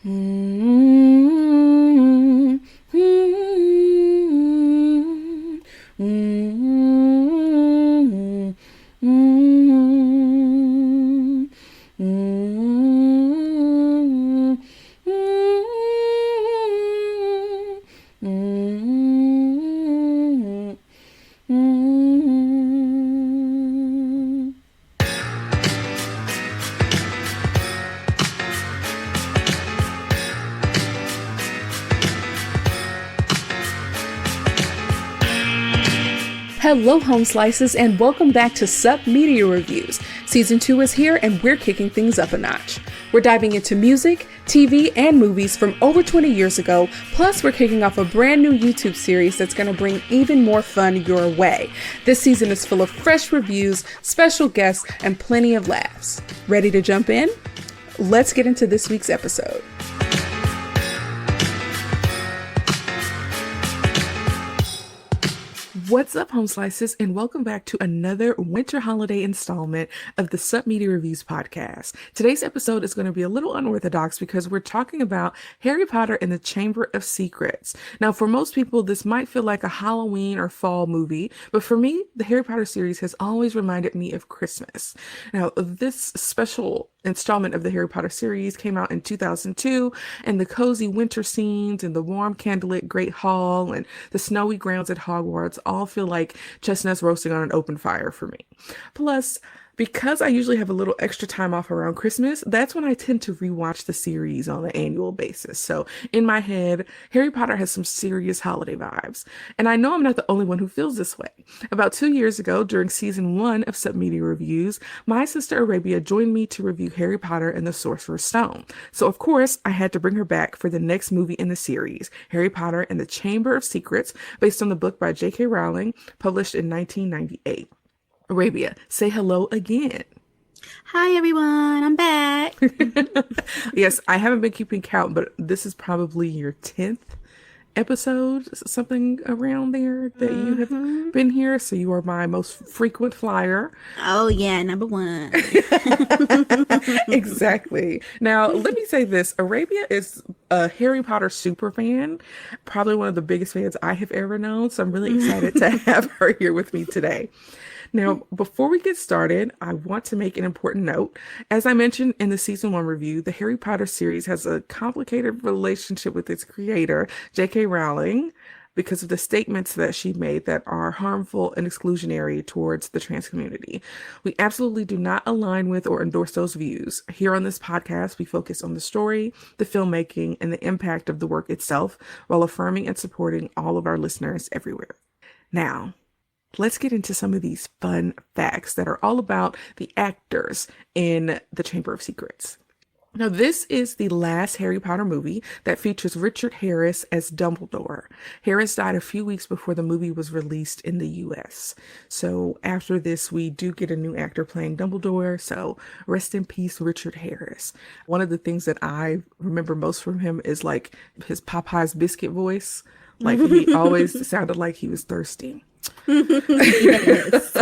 Mm-hmm. Mm-hmm. Mm-hmm. Mm-hmm. Mm-hmm. Mm-hmm. Mm-hmm. Hello, Home Slices, and welcome back to Sup Media Reviews. Season 2 is here, and we're kicking things up a notch. We're diving into music, TV, and movies from over 20 years ago, plus we're kicking off a brand new YouTube series that's going to bring even more fun your way. This season is full of fresh reviews, special guests, and plenty of laughs. Ready to jump in? Let's get into this week's episode. What's up, Home Slices, and welcome back to another winter holiday installment of the Sup Media Reviews podcast. Today's episode is going to be a little unorthodox because we're talking about Harry Potter and the Chamber of Secrets. Now, for most people, this might feel like a Halloween or fall movie, but for me, the Harry Potter series has always reminded me of Christmas. Now, this special installment of the Harry Potter series came out in 2002, and the cozy winter scenes and the warm candlelit Great Hall and the snowy grounds at Hogwarts all feel like chestnuts roasting on an open fire for me. Plus, because I usually have a little extra time off around Christmas, that's when I tend to rewatch the series on an annual basis. So in my head, Harry Potter has some serious holiday vibes. And I know I'm not the only one who feels this way. About 2 years ago, during season 1 of Sup Media Reviews, my sister Arabia joined me to review Harry Potter and the Sorcerer's Stone. So of course, I had to bring her back for the next movie in the series, Harry Potter and the Chamber of Secrets, based on the book by J.K. Rowling, published in 1998. Arabia, say hello again. Hi everyone, I'm back. Yes, I haven't been keeping count, but this is probably your 10th episode, something around there that you have been here. So you are my most frequent flyer. Oh yeah, number one. Exactly. Now, let me say this. Arabia is a Harry Potter super fan, probably one of the biggest fans I have ever known. So I'm really excited to have her here with me today. Now, before we get started, I want to make an important note. As I mentioned in the season 1 review, the Harry Potter series has a complicated relationship with its creator, J.K. Rowling, because of the statements that she made that are harmful and exclusionary towards the trans community. We absolutely do not align with or endorse those views. Here on this podcast, we focus on the story, the filmmaking, and the impact of the work itself, while affirming and supporting all of our listeners everywhere. Now, let's get into some of these fun facts that are all about the actors in the Chamber of Secrets. Now, this is the last Harry Potter movie that features Richard Harris as Dumbledore. Harris died a few weeks before the movie was released in the US. So after this, we do get a new actor playing Dumbledore. So rest in peace, Richard Harris. One of the things that I remember most from him is like his Popeye's biscuit voice. Like he always sounded like he was thirsty. Yes.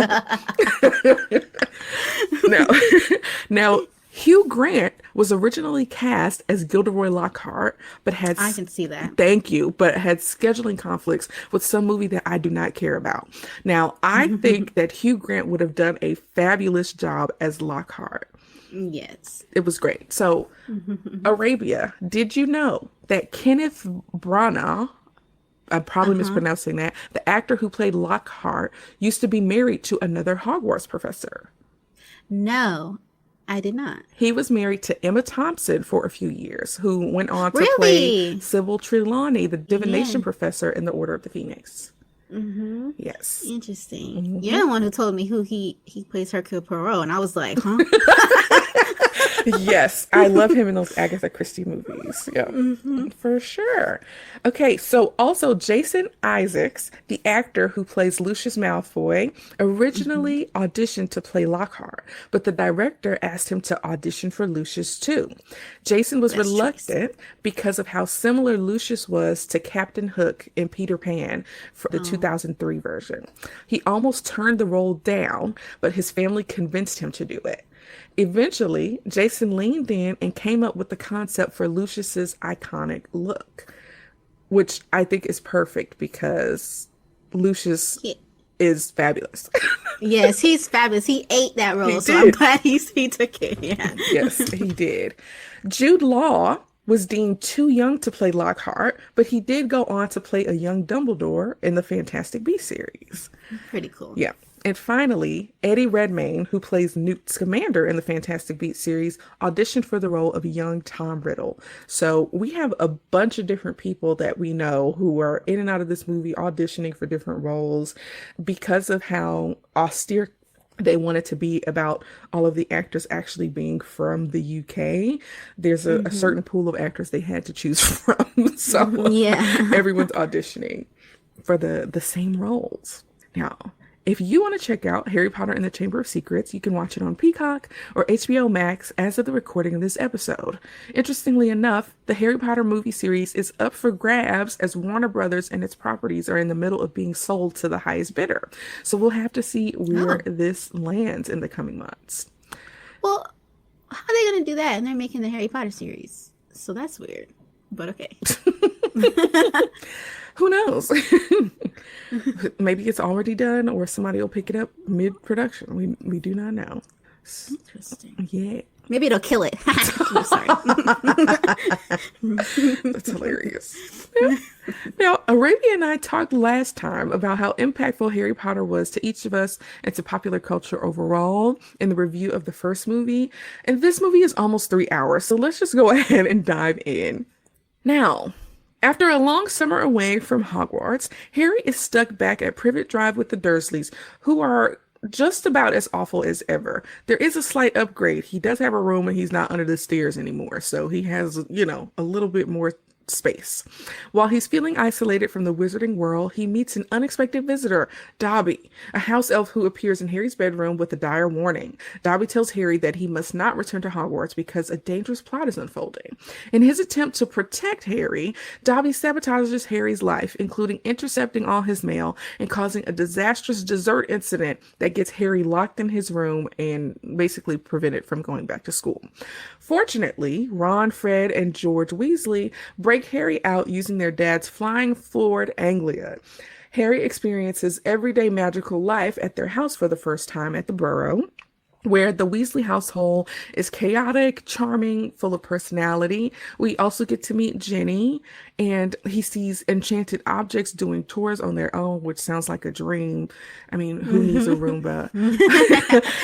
now, Hugh Grant was originally cast as Gilderoy Lockhart, but had I can see that. Thank you, but had scheduling conflicts with some movie that I do not care about. Now, I think that Hugh Grant would have done a fabulous job as Lockhart. Yes. It was great. So, Arabia, did you know that Kenneth Branagh, I'm probably mispronouncing that, the actor who played Lockhart, used to be married to another Hogwarts professor? No, I did not. He was married to Emma Thompson for a few years, who went on to Really? play Sybil Trelawney, the divination Yeah. professor in the Order of the Phoenix. Mm-hmm. Yes. Interesting. You're the one who told me who he plays Hercule Poirot, and I was like, huh? Yes, I love him in those Agatha Christie movies. Yeah, for sure. Okay, so also Jason Isaacs, the actor who plays Lucius Malfoy, originally auditioned to play Lockhart, but the director asked him to audition for Lucius too. Jason was reluctant because of how similar Lucius was to Captain Hook in Peter Pan for the 2003 version. He almost turned the role down, but his family convinced him to do it. Eventually, Jason leaned in and came up with the concept for Lucius's iconic look, which I think is perfect because Lucius He, is fabulous. yes, he's fabulous. He ate that He role, so I'm did. glad he took it. Yeah. Yes, he did. Jude Law was deemed too young to play Lockhart, but he did go on to play a young Dumbledore in the Fantastic Beasts series. Pretty cool. Yeah. And finally, Eddie Redmayne, who plays Newt Scamander in the Fantastic Beasts series, auditioned for the role of young Tom Riddle. So we have a bunch of different people that we know who are in and out of this movie auditioning for different roles because of how austere they wanted to be about all of the actors actually being from the UK. There's a certain pool of actors they had to choose from. So Yeah. everyone's auditioning for the same roles. Now, if you want to check out Harry Potter and the Chamber of Secrets, you can watch it on Peacock or HBO Max as of the recording of this episode. Interestingly enough, the Harry Potter movie series is up for grabs as Warner Brothers and its properties are in the middle of being sold to the highest bidder. So we'll have to see where this lands in the coming months. Well, how are they going to do that? And they're making the Harry Potter series. So that's weird. But okay. Who knows? Maybe it's already done or somebody will pick it up mid-production. We do not know. Interesting. Yeah. Maybe it'll kill it. I'm sorry. That's hilarious. Now, Arabia and I talked last time about how impactful Harry Potter was to each of us and to popular culture overall in the review of the first movie. And this movie is almost 3 hours, so let's just go ahead and dive in. Now, after a long summer away from Hogwarts, Harry is stuck back at Privet Drive with the Dursleys, who are just about as awful as ever. There is a slight upgrade. He does have a room and he's not under the stairs anymore, so he has, a little bit more space. While he's feeling isolated from the wizarding world, he meets an unexpected visitor, Dobby, a house elf who appears in Harry's bedroom with a dire warning. Dobby tells Harry that he must not return to Hogwarts because a dangerous plot is unfolding. In his attempt to protect Harry, Dobby sabotages Harry's life, including intercepting all his mail and causing a disastrous dessert incident that gets Harry locked in his room and basically prevented from going back to school. Fortunately, Ron, Fred, and George Weasley break Harry out using their dad's flying forward Anglia. Harry experiences everyday magical life at their house for the first time at the Burrow, where the Weasley household is chaotic, charming, full of personality. We also get to meet Ginny, and he sees enchanted objects doing tours on their own, which sounds like a dream. I mean, who needs a Roomba?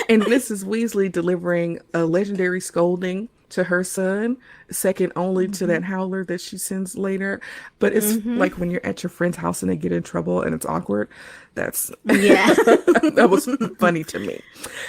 And Mrs. Weasley delivering a legendary scolding to her son, second only to that howler that she sends later. But it's like when you're at your friend's house and they get in trouble and it's awkward. That's that was funny to me.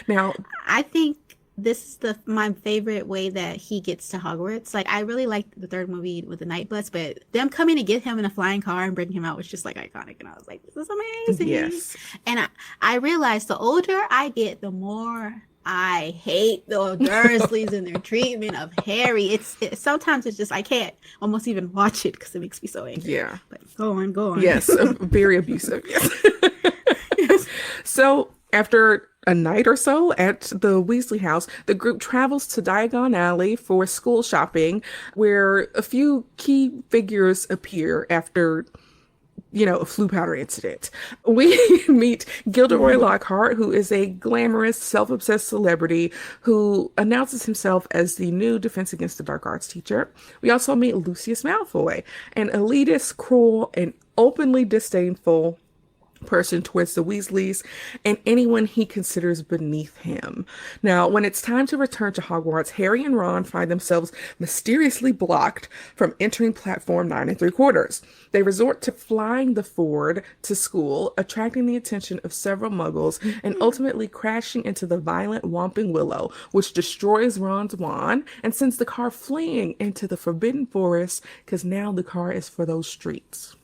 Now, I think this is my favorite way that he gets to Hogwarts. Like, I really liked the third movie with the Nightbloods, but them coming to get him in a flying car and bringing him out was just like iconic. And I was like, this is amazing. Yes. And I realized the older I get, the more I hate the Dursleys and their treatment of Harry. Sometimes it's just I can't almost even watch it because it makes me so angry. Yeah. But go on. Yes, very abusive. Yes. So after a night or so at the Weasley house, the group travels to Diagon Alley for school shopping, where a few key figures appear after a Floo powder incident. We meet Gilderoy Lockhart, who is a glamorous, self-obsessed celebrity who announces himself as the new Defense Against the Dark Arts teacher. We also meet Lucius Malfoy, an elitist, cruel, and openly disdainful person towards the Weasleys and anyone he considers beneath him. Now, when it's time to return to Hogwarts, Harry and Ron find themselves mysteriously blocked from entering platform 9 3/4. They resort to flying the Ford to school, attracting the attention of several muggles and ultimately crashing into the violent Whomping Willow, which destroys Ron's wand and sends the car fleeing into the Forbidden Forest because now the car is for those streets.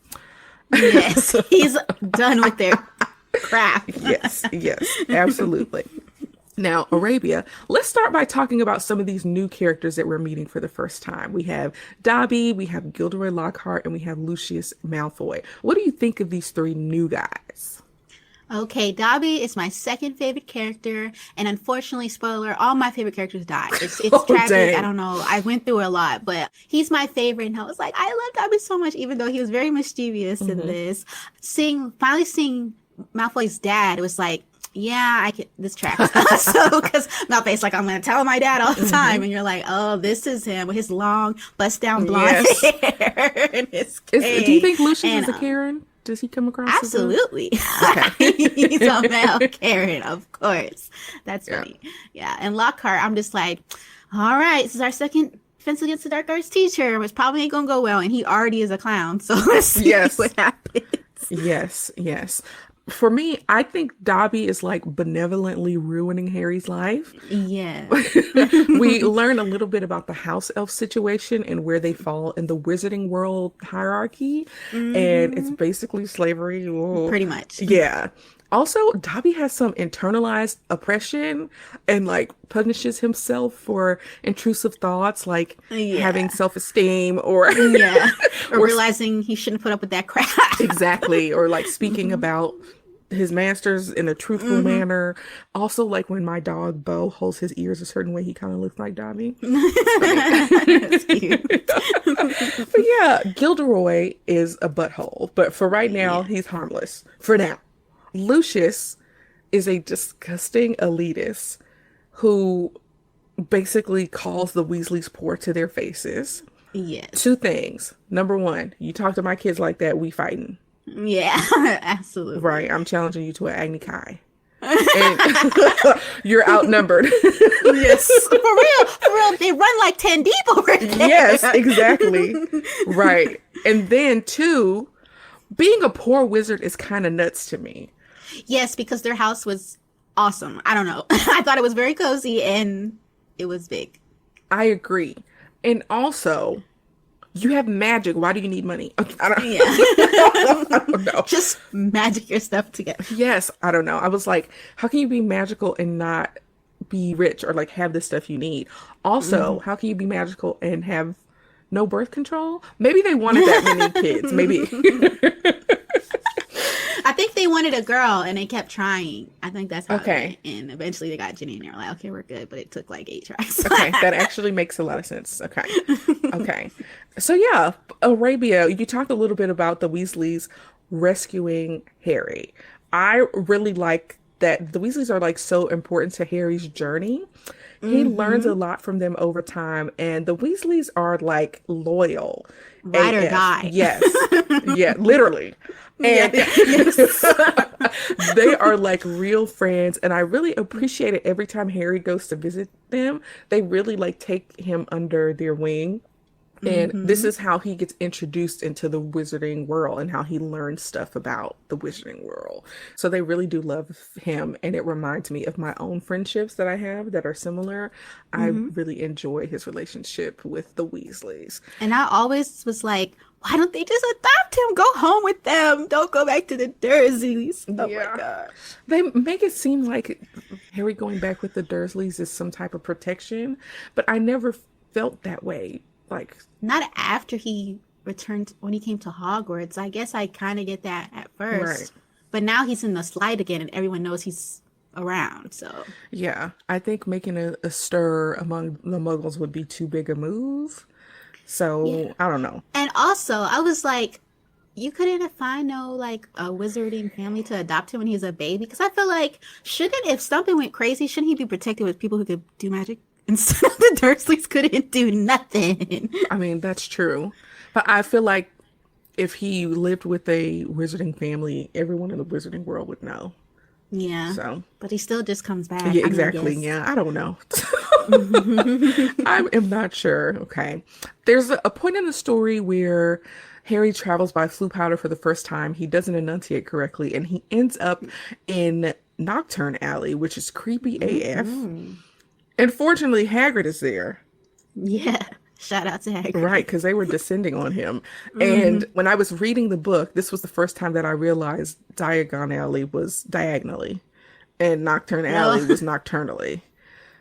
Yes, he's done with their crap. Yes, absolutely. Now, Arabia, let's start by talking about some of these new characters that we're meeting for the first time. We have Dobby, we have Gilderoy Lockhart, and we have Lucius Malfoy. What do you think of these three new guys? Okay, Dobby is my second favorite character, and unfortunately, spoiler, all my favorite characters died. It's Oh, tragic. I dang. don't know. I went through a lot, but he's my favorite, and I was like, I love Dobby so much, even though he was very mischievous in Hmm. this. Finally seeing Malfoy's dad, it was like, yeah, I can. This tracks. So, because Malfoy's like, I'm gonna tell my dad all the time, Hmm. and you're like, oh, this is him with his long, bust down blonde Yes. hair and his Do you cane, think Lucius and is a Karen? Does he come across as a? absolutely. Okay. He's a male Karen, of course. That's Yeah. funny. Yeah. And Lockhart, I'm just like, all right, this is our second Defense Against the Dark Arts teacher, which probably ain't gonna go well. And he already is a clown. So let's see Yes. what happens. Yes. Yes. For me, I think Dobby is like benevolently ruining Harry's life. Yeah. We learn a little bit about the house elf situation and where they fall in the wizarding world hierarchy. And it's Hmm. basically slavery. Ooh. Pretty much. Yeah. Also, Dobby has some internalized oppression and like punishes himself for intrusive thoughts like having Yeah. self-esteem or Yeah. Or or realizing he shouldn't put up with that crap. exactly, or like speaking about his masters in a truthful Hmm. manner. Also, like when my dog Bo holds his ears a certain way, he kind of looks like Dobby. It's That's funny. cute. But yeah, Gilderoy is a butthole, but for right now, Yeah. he's harmless. For now. Lucius is a disgusting elitist who basically calls the Weasleys poor to their faces. Yes. Two things. Number one, you talk to my kids like that, we fighting. Yeah. Absolutely. Right, I'm challenging you to an Agni Kai. And you're outnumbered. Yes, for real, they run like 10 deep over there. Yes, exactly. Right. And then two, being a poor wizard is kind of nuts to me. Yes, because their house was awesome. I don't know. I thought it was very cozy and it was big. I agree. And also, you have magic. Why do you need money? I don't, Yeah. I don't know. Just magic your stuff together. Yes, I don't know. I was like, how can you be magical and not be rich or like have the stuff you need? Also, how can you be magical and have no birth control? Maybe they wanted that many kids. Maybe. I think they wanted a girl and they kept trying. I think that's how Okay. it went. And eventually they got Ginny and they were like, okay, we're good. But it took like 8 tries. Okay, that actually makes a lot of sense. Okay. Okay. So yeah, Arabia, you talked a little bit about the Weasleys rescuing Harry. I really like that the Weasleys are like so important to Harry's journey. He learns a Hmm. lot from them over time, and the Weasleys are like loyal. Ride or AF. die. Yes. Yeah, literally. Yeah. And Yes. they are like real friends, and I really appreciate it every time Harry goes to visit them. They really like take him under their wing. And this Hmm. is how he gets introduced into the wizarding world and how he learns stuff about the wizarding world. So they really do love him. And it reminds me of my own friendships that I have that are similar. I Hmm. really enjoy his relationship with the Weasleys. And I always was like, why don't they just adopt him? Go home with them. Don't go back to the Dursleys. Oh my Yeah. God. They make it seem like Harry going back with the Dursleys is some type of protection, but I never felt that way. Like, Not after he returned, when he came to Hogwarts. I guess I kind of get that at right. first. But now he's in the slide again and everyone knows he's around. So, Yeah, I think making a stir among the Muggles would be too big a move. yeah. So I don't know. And also, I was like, you couldn't find no like a wizarding family to adopt him when he was a baby? Because I feel like, shouldn't, if something went crazy, shouldn't he be protected with people who could do magic? Instead of the Dursleys couldn't do nothing. I mean, that's true. But I feel like if he lived with a wizarding family, everyone in the wizarding world would know. Yeah. So, But he still just comes back. yeah, I mean, exactly. yes. Yeah, I don't know. I am not sure. Okay. There's a point in the story where Harry travels by Floo Powder for the first time. He doesn't enunciate correctly, and he ends up in Nocturne Alley, which is creepy AF. Mhm. And fortunately, Hagrid is there. Yeah. Shout out to Hagrid. Right, because they were descending on him. Hmm. And when I was reading the book, this was the first time that I realized Diagon Alley was diagonally and Nocturne Alley No. was nocturnally.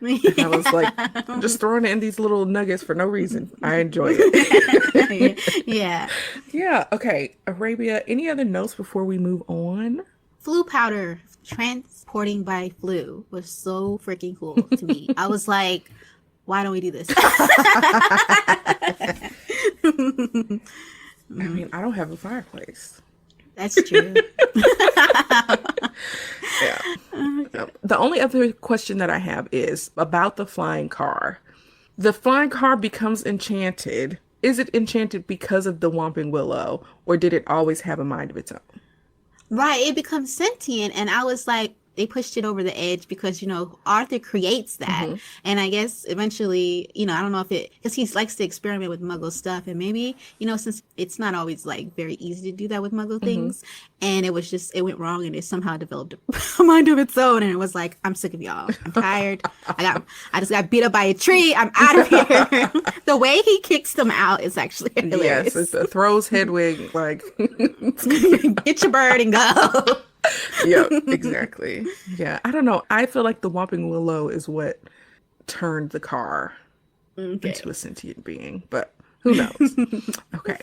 And I was like, I'm just throwing in these little nuggets for no reason. I enjoy it. Yeah. Yeah, okay. Arabia, any other notes before we move on? flu powder transporting by flu was so freaking cool to me. I was like, why don't we do this? I mean, I don't have a fireplace. That's true. Yeah. The only other question that I have is about the flying car. The flying car becomes enchanted. Is it enchanted because of the Whomping Willow, or did it always have a mind of its own? Right, it becomes sentient, and I was like, they pushed it over the edge because, you know, Arthur creates that. Mm-hmm. And I guess eventually, you know, I don't know if it, because he likes to experiment with Muggle stuff. And maybe, you know, since it's not always like very easy to do that with Muggle things. And it was just, it went wrong and it somehow developed a mind of its own. And it was like, I'm sick of y'all. I'm tired. I just got beat up by a tree. I'm out of here. The way he kicks them out is actually hilarious. Yes, it throws Hedwig like, Get your bird and go. yeah, exactly. Yeah, I don't know. I feel like the Whomping Willow is what turned the car into a sentient being, but who knows? Okay.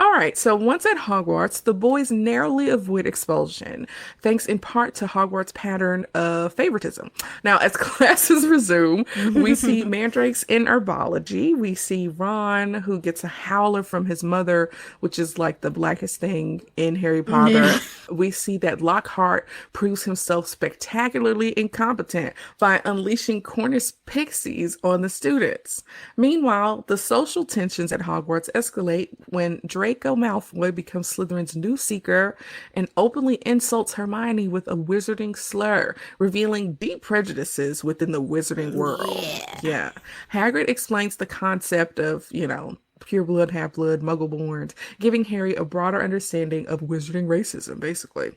All right, so once at Hogwarts, the boys narrowly avoid expulsion, thanks in part to Hogwarts' pattern of favoritism. Now, as classes resume, we see mandrakes in herbology. We see Ron, who gets a howler from his mother, which is like the blackest thing in Harry Potter. We see that Lockhart proves himself spectacularly incompetent by unleashing Cornish pixies on the students. Meanwhile, the social tensions at Hogwarts escalate when Draco Malfoy becomes Slytherin's new seeker and openly insults Hermione with a wizarding slur, revealing deep prejudices within the wizarding world. Yeah. Hagrid explains the concept of, you know, pure blood, half blood, muggle-borns, giving Harry a broader understanding of wizarding racism, basically.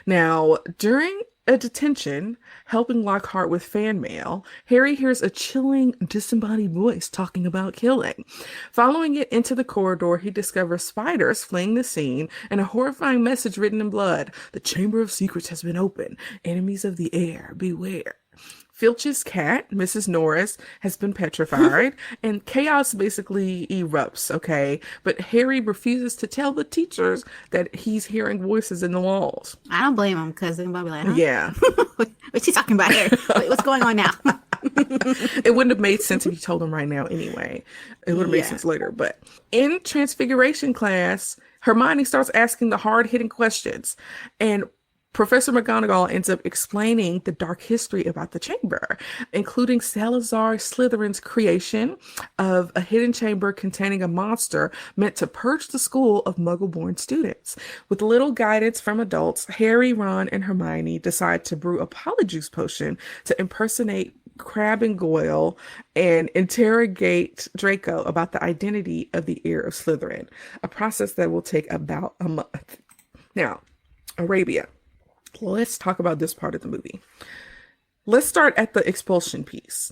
Now, during a detention, helping Lockhart with fan mail, Harry hears a chilling, disembodied voice talking about killing. Following it into the corridor, he discovers spiders fleeing the scene and a horrifying message written in blood. The Chamber of Secrets has been opened. Enemies of the air, beware. Filch's cat, Mrs. Norris, has been petrified, and chaos basically erupts, okay? But Harry refuses to tell the teachers that he's hearing voices in the walls. I don't blame him, because they're going to be like, huh? Yeah. What's he talking about here? What's going on now? It wouldn't have made sense if you told them right now anyway. It would have made sense later. But in Transfiguration class, Hermione starts asking the hard-hitting questions, and Professor McGonagall ends up explaining the dark history about the chamber, including Salazar Slytherin's creation of a hidden chamber containing a monster meant to purge the school of Muggle-born students. With little guidance from adults, Harry, Ron, and Hermione decide to brew a Polyjuice potion to impersonate Crabbe and Goyle and interrogate Draco about the identity of the heir of Slytherin, a process that will take about a month. Now, Arabia. Let's talk about this part of the movie. Let's start at the expulsion piece.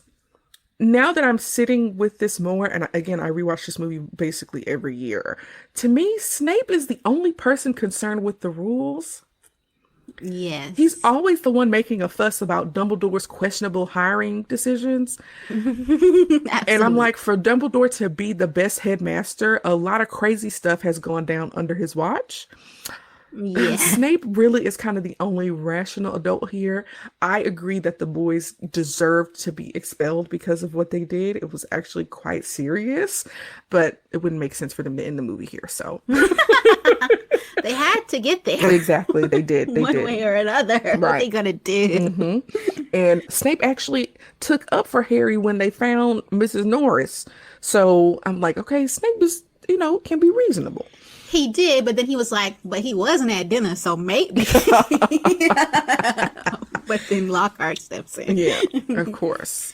Now that I'm sitting with this more, and again, I rewatch this movie basically every year, to me, Snape is the only person concerned with the rules. Yes. He's always the one making a fuss about Dumbledore's questionable hiring decisions. And I'm like, for Dumbledore to be the best headmaster, a lot of crazy stuff has gone down under his watch. Yeah. Snape really is kind of the only rational adult here. I agree that the boys deserved to be expelled because of what they did. It was actually quite serious, but it wouldn't make sense for them to end the movie here. So they had to get there. Exactly, they did. They One did. way or another. Right. What are they gonna do? And Snape actually took up for Harry when they found Mrs. Norris. So I'm like, okay, Snape is, you know, can be reasonable. He did, but then he was like, but he wasn't at dinner, so maybe. But then Lockhart steps in. Yeah, of course.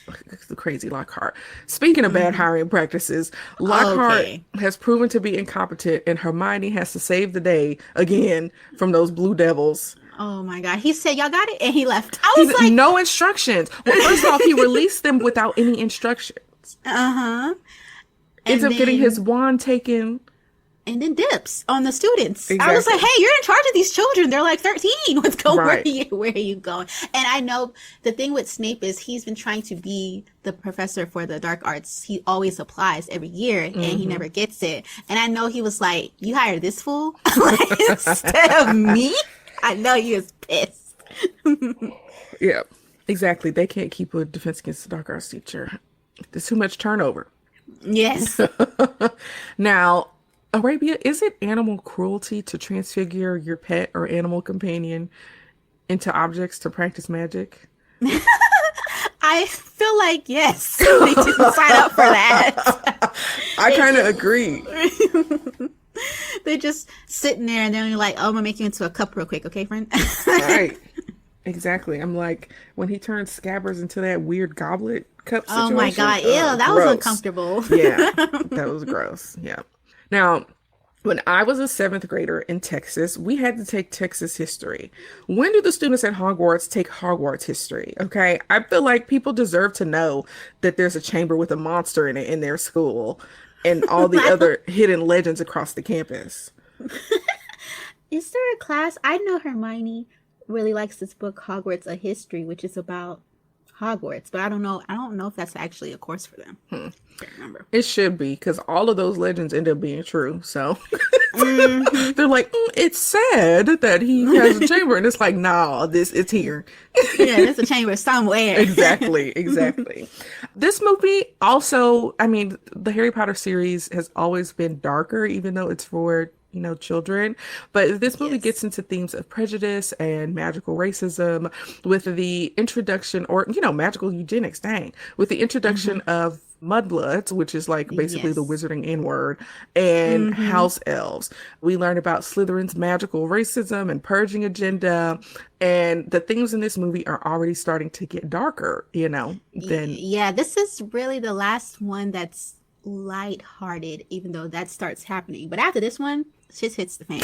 The crazy Lockhart. Speaking of bad hiring practices, Lockhart has proven to be incompetent, and Hermione has to save the day again from those blue devils. Oh my God. He said, y'all got it? And he left. I was like, no instructions. Well, first off, he released them without any instructions. Ends up getting his wand taken. And then dips on the students. Exactly. I was like, hey, you're in charge of these children. They're like 13. What's going on? Right. Where are you going? And I know the thing with Snape is he's been trying to be the professor for the dark arts. He always applies every year and he never gets it. And I know he was like, you hired this fool instead of me? I know he was pissed. Yeah, exactly. They can't keep a defense against the dark arts teacher. There's too much turnover. Yes. Now, Arabia, is it animal cruelty to transfigure your pet or animal companion into objects to practice magic? I feel like yes. They didn't sign up for that. I kind of agree. They're just sitting there and then you're like, oh, I'm gonna make you into a cup real quick, okay, friend? Right. Exactly. I'm like, when he turned Scabbers into that weird goblet cup situation. Oh my God. Ew, that was uncomfortable. Yeah, that was gross. Yeah. Now, when I was a seventh grader in Texas, we had to take Texas history. When do the students at Hogwarts take Hogwarts history? Okay. I feel like people deserve to know that there's a chamber with a monster in it in their school and all the other hidden legends across the campus. Is there a class? I know Hermione really likes this book, Hogwarts, A History, which is about Hogwarts, but I don't know. I don't know if that's actually a course for them. Can't remember. It should be, because all of those legends end up being true. So they're like, it's sad that he has a chamber, and it's like, nah, it's here. Yeah, there's a chamber somewhere. Exactly. This movie also, I mean, the Harry Potter series has always been darker, even though it's for children. But this movie gets into themes of prejudice and magical racism with the introduction, or, magical eugenics, dang, with the introduction of mudbloods, which is like basically the wizarding N-word, and house elves. We learn about Slytherin's magical racism and purging agenda, and the things in this movie are already starting to get darker, than... Yeah, this is really the last one that's lighthearted, even though that starts happening. But after this one, shit hits the fan.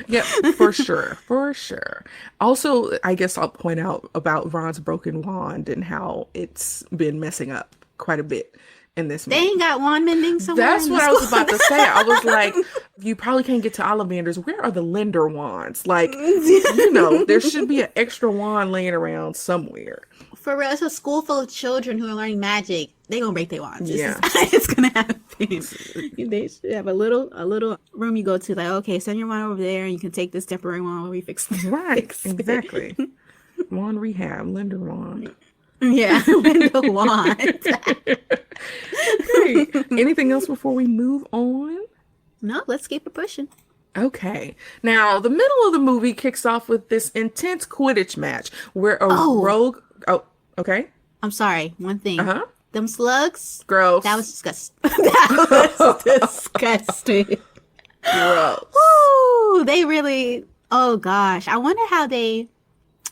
Yep, for sure. Also, I guess I'll point out about Ron's broken wand and how it's been messing up quite a bit in this movie. They ain't got wand mending somewhere. That's what I was about to say. I was like, you probably can't get to Ollivanders. Where are the lender wands? Like, there should be an extra wand laying around somewhere. For real, it's a school full of children who are learning magic. They gonna break their wands. Yeah, it's gonna happen. They should have a little room you go to. Like, okay, send your wand over there, and you can take this temporary wand while we fix it. Right, exactly. Wand rehab, lender wand. Yeah, lender wand. Great. Anything else before we move on? No, let's keep it pushing. Okay. Now, the middle of the movie kicks off with this intense Quidditch match where a rogue... Oh, okay. I'm sorry. One thing. Them slugs. Gross. That was disgusting. That was disgusting. Gross. Woo! They really... Oh, gosh. I wonder how they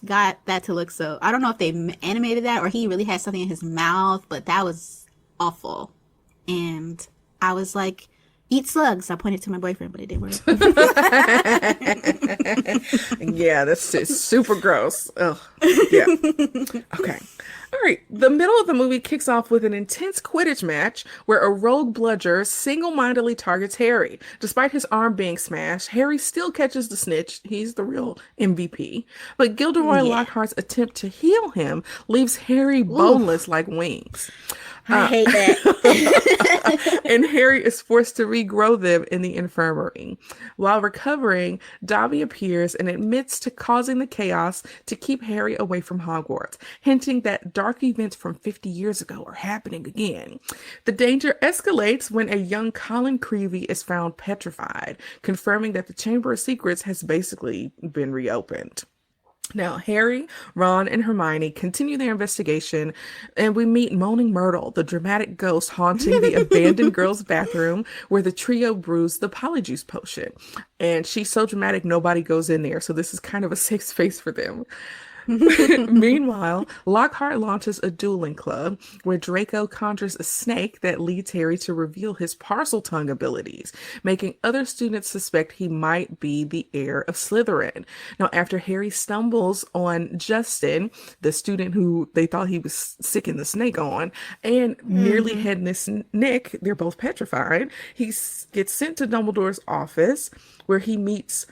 got that to look so... I don't know if they animated that or he really had something in his mouth, but that was awful. And I was like... Eat slugs. I pointed to my boyfriend, but it didn't work. Yeah, that's super gross. Ugh. Yeah. Okay. All right. The middle of the movie kicks off with an intense Quidditch match where a rogue bludger single-mindedly targets Harry. Despite his arm being smashed, Harry still catches the snitch. He's the real MVP. But Gilderoy Lockhart's attempt to heal him leaves Harry boneless like wings. I hate that. And Harry is forced to regrow them in the infirmary. While recovering, Dobby appears and admits to causing the chaos to keep Harry away from Hogwarts, hinting that dark events from 50 years ago are happening again. The danger escalates when a young Colin Creevey is found petrified, confirming that the Chamber of Secrets has basically been reopened. Now, Harry, Ron, and Hermione continue their investigation, and we meet Moaning Myrtle, the dramatic ghost haunting the abandoned girls' bathroom where the trio brews the Polyjuice potion. And she's so dramatic, nobody goes in there, so this is kind of a safe space for them. Meanwhile, Lockhart launches a dueling club where Draco conjures a snake that leads Harry to reveal his parcel tongue abilities, making other students suspect he might be the heir of Slytherin. Now, after Harry stumbles on Justin, the student who they thought he was sicking the snake on, and nearly headless Nick, they're both petrified, he gets sent to Dumbledore's office where he meets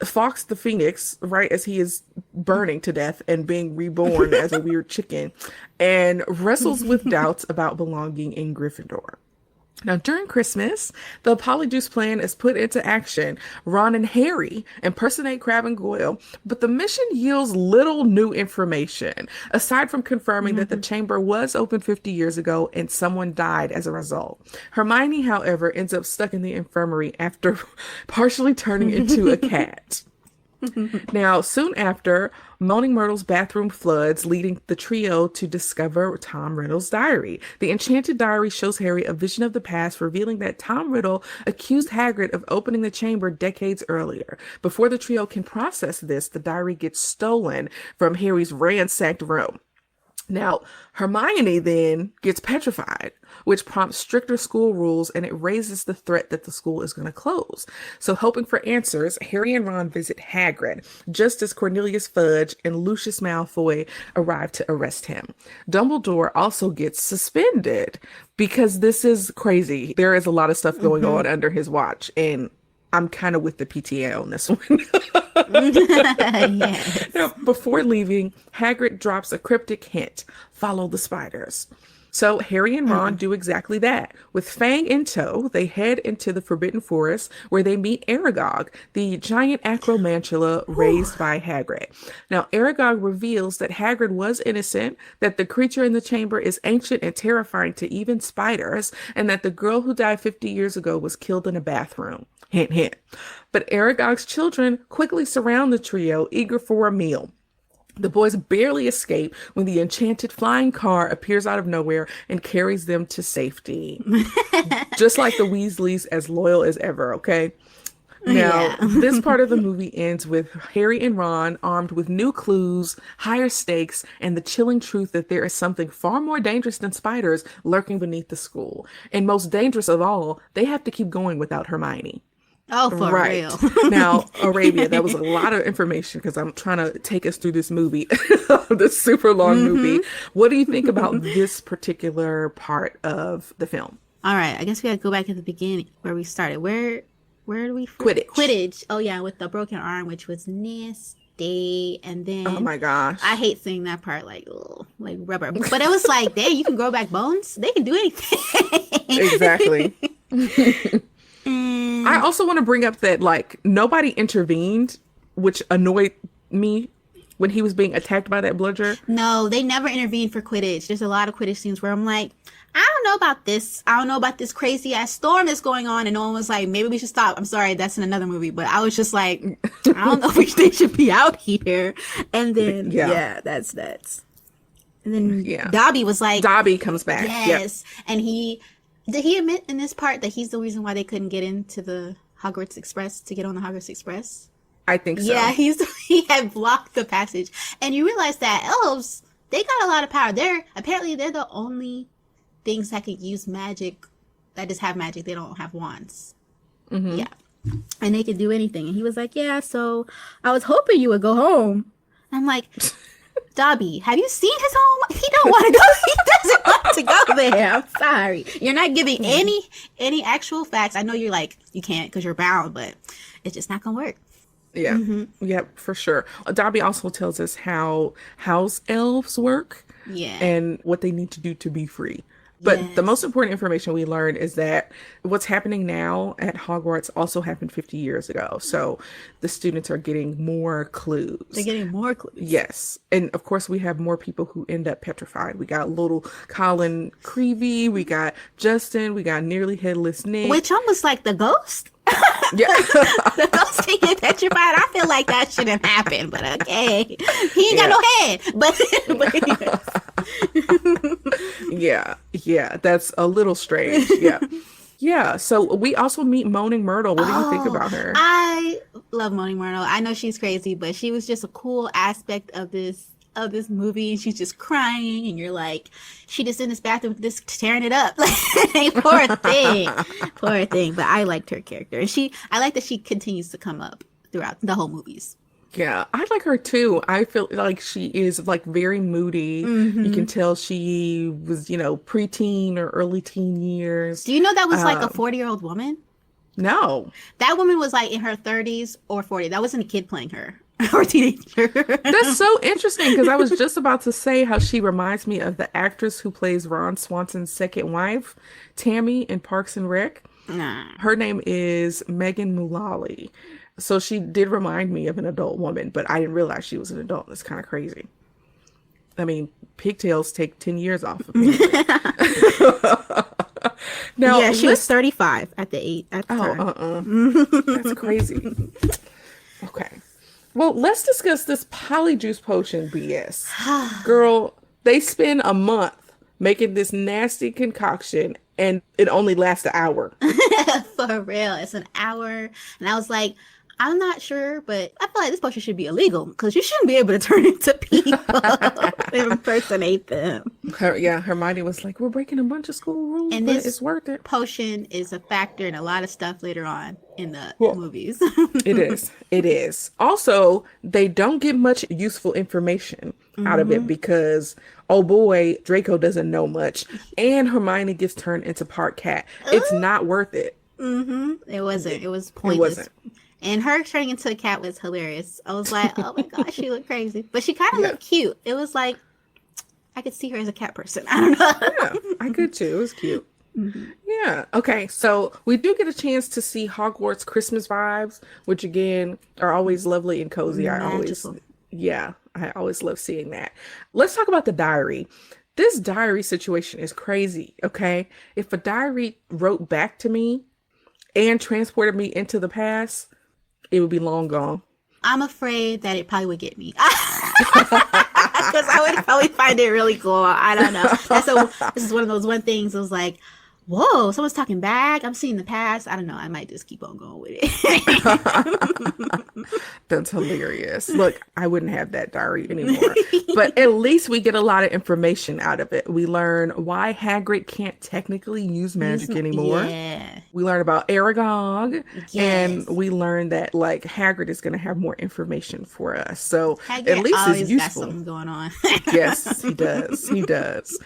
Fox the Phoenix, right as he is burning to death and being reborn as a weird chicken, and wrestles with doubts about belonging in Gryffindor. Now, during Christmas, the Polyjuice plan is put into action. Ron and Harry impersonate Crabbe and Goyle, but the mission yields little new information, aside from confirming that the chamber was opened 50 years ago and someone died as a result. Hermione, however, ends up stuck in the infirmary after partially turning into a cat. Now, soon after, Moaning Myrtle's bathroom floods, leading the trio to discover Tom Riddle's diary. The enchanted diary shows Harry a vision of the past, revealing that Tom Riddle accused Hagrid of opening the chamber decades earlier. Before the trio can process this, the diary gets stolen from Harry's ransacked room. Now, Hermione then gets petrified, which prompts stricter school rules, and it raises the threat that the school is going to close. So, hoping for answers, Harry and Ron visit Hagrid, just as Cornelius Fudge and Lucius Malfoy arrive to arrest him. Dumbledore also gets suspended because this is crazy. There is a lot of stuff going on under his watch, and I'm kind of with the PTA on this one. Yes. Now, before leaving, Hagrid drops a cryptic hint: follow the spiders. So Harry and Ron do exactly that. With Fang in tow, they head into the Forbidden Forest where they meet Aragog, the giant acromantula raised by Hagrid. Now, Aragog reveals that Hagrid was innocent, that the creature in the chamber is ancient and terrifying to even spiders, and that the girl who died 50 years ago was killed in a bathroom. Hint, hint. But Aragog's children quickly surround the trio, eager for a meal. The boys barely escape when the enchanted flying car appears out of nowhere and carries them to safety. Just like the Weasleys, as loyal as ever, okay? Now, this part of the movie ends with Harry and Ron armed with new clues, higher stakes, and the chilling truth that there is something far more dangerous than spiders lurking beneath the school. And most dangerous of all, they have to keep going without Hermione. Oh, for real. Now, Arabia, that was a lot of information because I'm trying to take us through this movie, this super long movie. What do you think about this particular part of the film? All right, I guess we got to go back at the beginning where we started. Where do we? Quidditch. Quidditch. Oh yeah, with the broken arm, which was nasty. And then, oh my gosh, I hate seeing that part, like rubber. But it was like, there, you can grow back bones. They can do anything. Exactly. I also want to bring up that nobody intervened, which annoyed me when he was being attacked by that bludger. No, they never intervened for Quidditch. There's a lot of Quidditch scenes where I'm like, I don't know about this. I don't know about this crazy ass storm that's going on. And no one was like, maybe we should stop. I'm sorry, that's in another movie. But I was just like, I don't know if they should be out here. And then, that's nuts. And then Dobby was like, Dobby comes back. Yes. Yep. And did he admit in this part that he's the reason why they couldn't get into the Hogwarts Express, to get on the Hogwarts Express? I think so. Yeah, he had blocked the passage. And you realize that elves, they got a lot of power. They're the only things that could use magic, that just have magic. They don't have wands. Mm-hmm. Yeah. And they could do anything. And he was like, yeah, so I was hoping you would go home. I'm like, Dobby, have you seen his home? He don't want to go. He doesn't want to go there. I'm sorry. You're not giving any actual facts. I know you're like, you can't because you're bound, but it's just not going to work. Yeah. Mm-hmm. Yep, for sure. Dobby also tells us how house elves work. Yeah. And what they need to do to be free. But the most important information we learned is that what's happening now at Hogwarts also happened 50 years ago. So the students are getting more clues. They're getting more clues. Yes. And of course, we have more people who end up petrified. We got little Colin Creevy. We got Justin. We got Nearly Headless Nick. Which almost like the ghost. Yeah. The ghost being petrified. I feel like that shouldn't happen, but okay. He ain't got no head. Yeah, that's a little strange. Yeah. So we also meet Moaning Myrtle. What do you think about her? I love Moaning Myrtle. I know she's crazy, but she was just a cool aspect of this movie. And she's just crying, and you're like, she just in this bathroom just tearing it up. Like, poor thing. But I liked her character, and I like that she continues to come up throughout the whole movies. Yeah, I like her too. I feel like she is very moody. Mm-hmm. You can tell she was, preteen or early teen years. Do you know that was like a 40-year-old woman? No. That woman was like in her 30s or 40s. That wasn't a kid playing her. or teenager. That's so interesting because I was just about to say how she reminds me of the actress who plays Ron Swanson's second wife, Tammy in Parks and Rec. Nah. Her name is Megan Mullally. So she did remind me of an adult woman, but I didn't realize she was an adult. That's kind of crazy. I mean, pigtails take 10 years off of me. Now, Yeah, she was 35 at the time. That's crazy. Okay. Well, let's discuss this Polyjuice potion BS. Girl, they spend a month making this nasty concoction and it only lasts an hour. For real, it's an hour. And I was like, I'm not sure, but I feel like this potion should be illegal because you shouldn't be able to turn into people and impersonate them. Hermione was like, we're breaking a bunch of school rules, And but this it's worth it. potion is a factor in a lot of stuff later on in the movies. It is. It is. Also, they don't get much useful information out of it because, oh boy, Draco doesn't know much. And Hermione gets turned into part cat. It's not worth it. It wasn't. It was pointless. It wasn't. And her turning into a cat was hilarious. I was like, oh my gosh, she looked crazy. But she kind of looked cute. It was like, I could see her as a cat person. I don't know. Yeah, I could too. It was cute. Yeah. Okay. So we do get a chance to see Hogwarts Christmas vibes, which again are always lovely and cozy. Magical. I always love seeing that. Let's talk about the diary. This diary situation is crazy. Okay. If a diary wrote back to me and transported me into the past, it would be long gone. I'm afraid that it probably would get me. Because I would probably find it really cool. I don't know. This is one of those things I was like, whoa, someone's talking back. I'm seeing the past. I don't know. I might just keep on going with it. That's hilarious. Look, I wouldn't have that diary anymore. But at least we get a lot of information out of it. We learn why Hagrid can't technically use magic anymore. Yeah. We learn about Aragog. Yes. And we learn that like Hagrid is going to have more information for us. So Hagrid at least always it's got useful. something going on. Yes, he does. He does.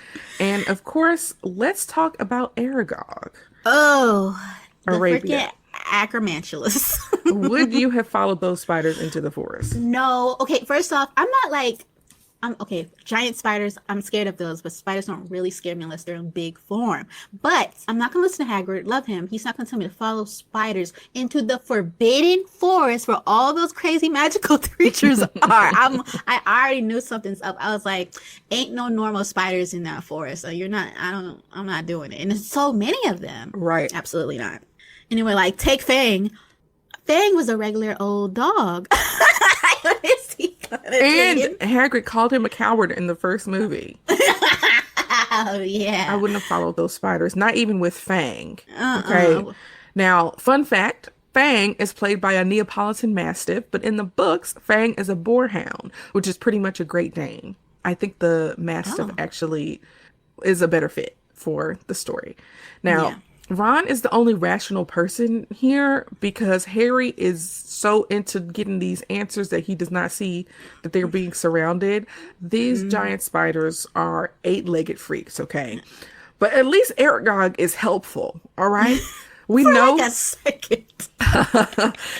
And of course, let's talk about Aragog. Oh, the Arabia. freaking Acromantulas. Would you have followed those spiders into the forest? No. Okay, first off, I'm okay, giant spiders, I'm scared of those, but spiders don't really scare me unless they're in big form. But I'm not going to listen to Hagrid. Love him. He's not going to tell me to follow spiders into the forbidden forest where all those crazy magical creatures are. I already knew something's up. I was like, ain't no normal spiders in that forest. So I'm not doing it. And there's so many of them. Right. Absolutely not. Anyway, like, take Fang. Fang was a regular old dog. What is he gonna do? And Hagrid called him a coward in the first movie. Oh, yeah. I wouldn't have followed those spiders, not even with Fang. Okay. Now, fun fact, Fang is played by a Neapolitan Mastiff, but in the books, Fang is a boarhound, which is pretty much a Great Dane. I think the Mastiff actually is a better fit for the story. Now, Ron is the only rational person here because Harry is so into getting these answers that he does not see that they're being surrounded. These giant spiders are 8-legged freaks, okay? But at least Aragog is helpful, all right? We know. Like a second.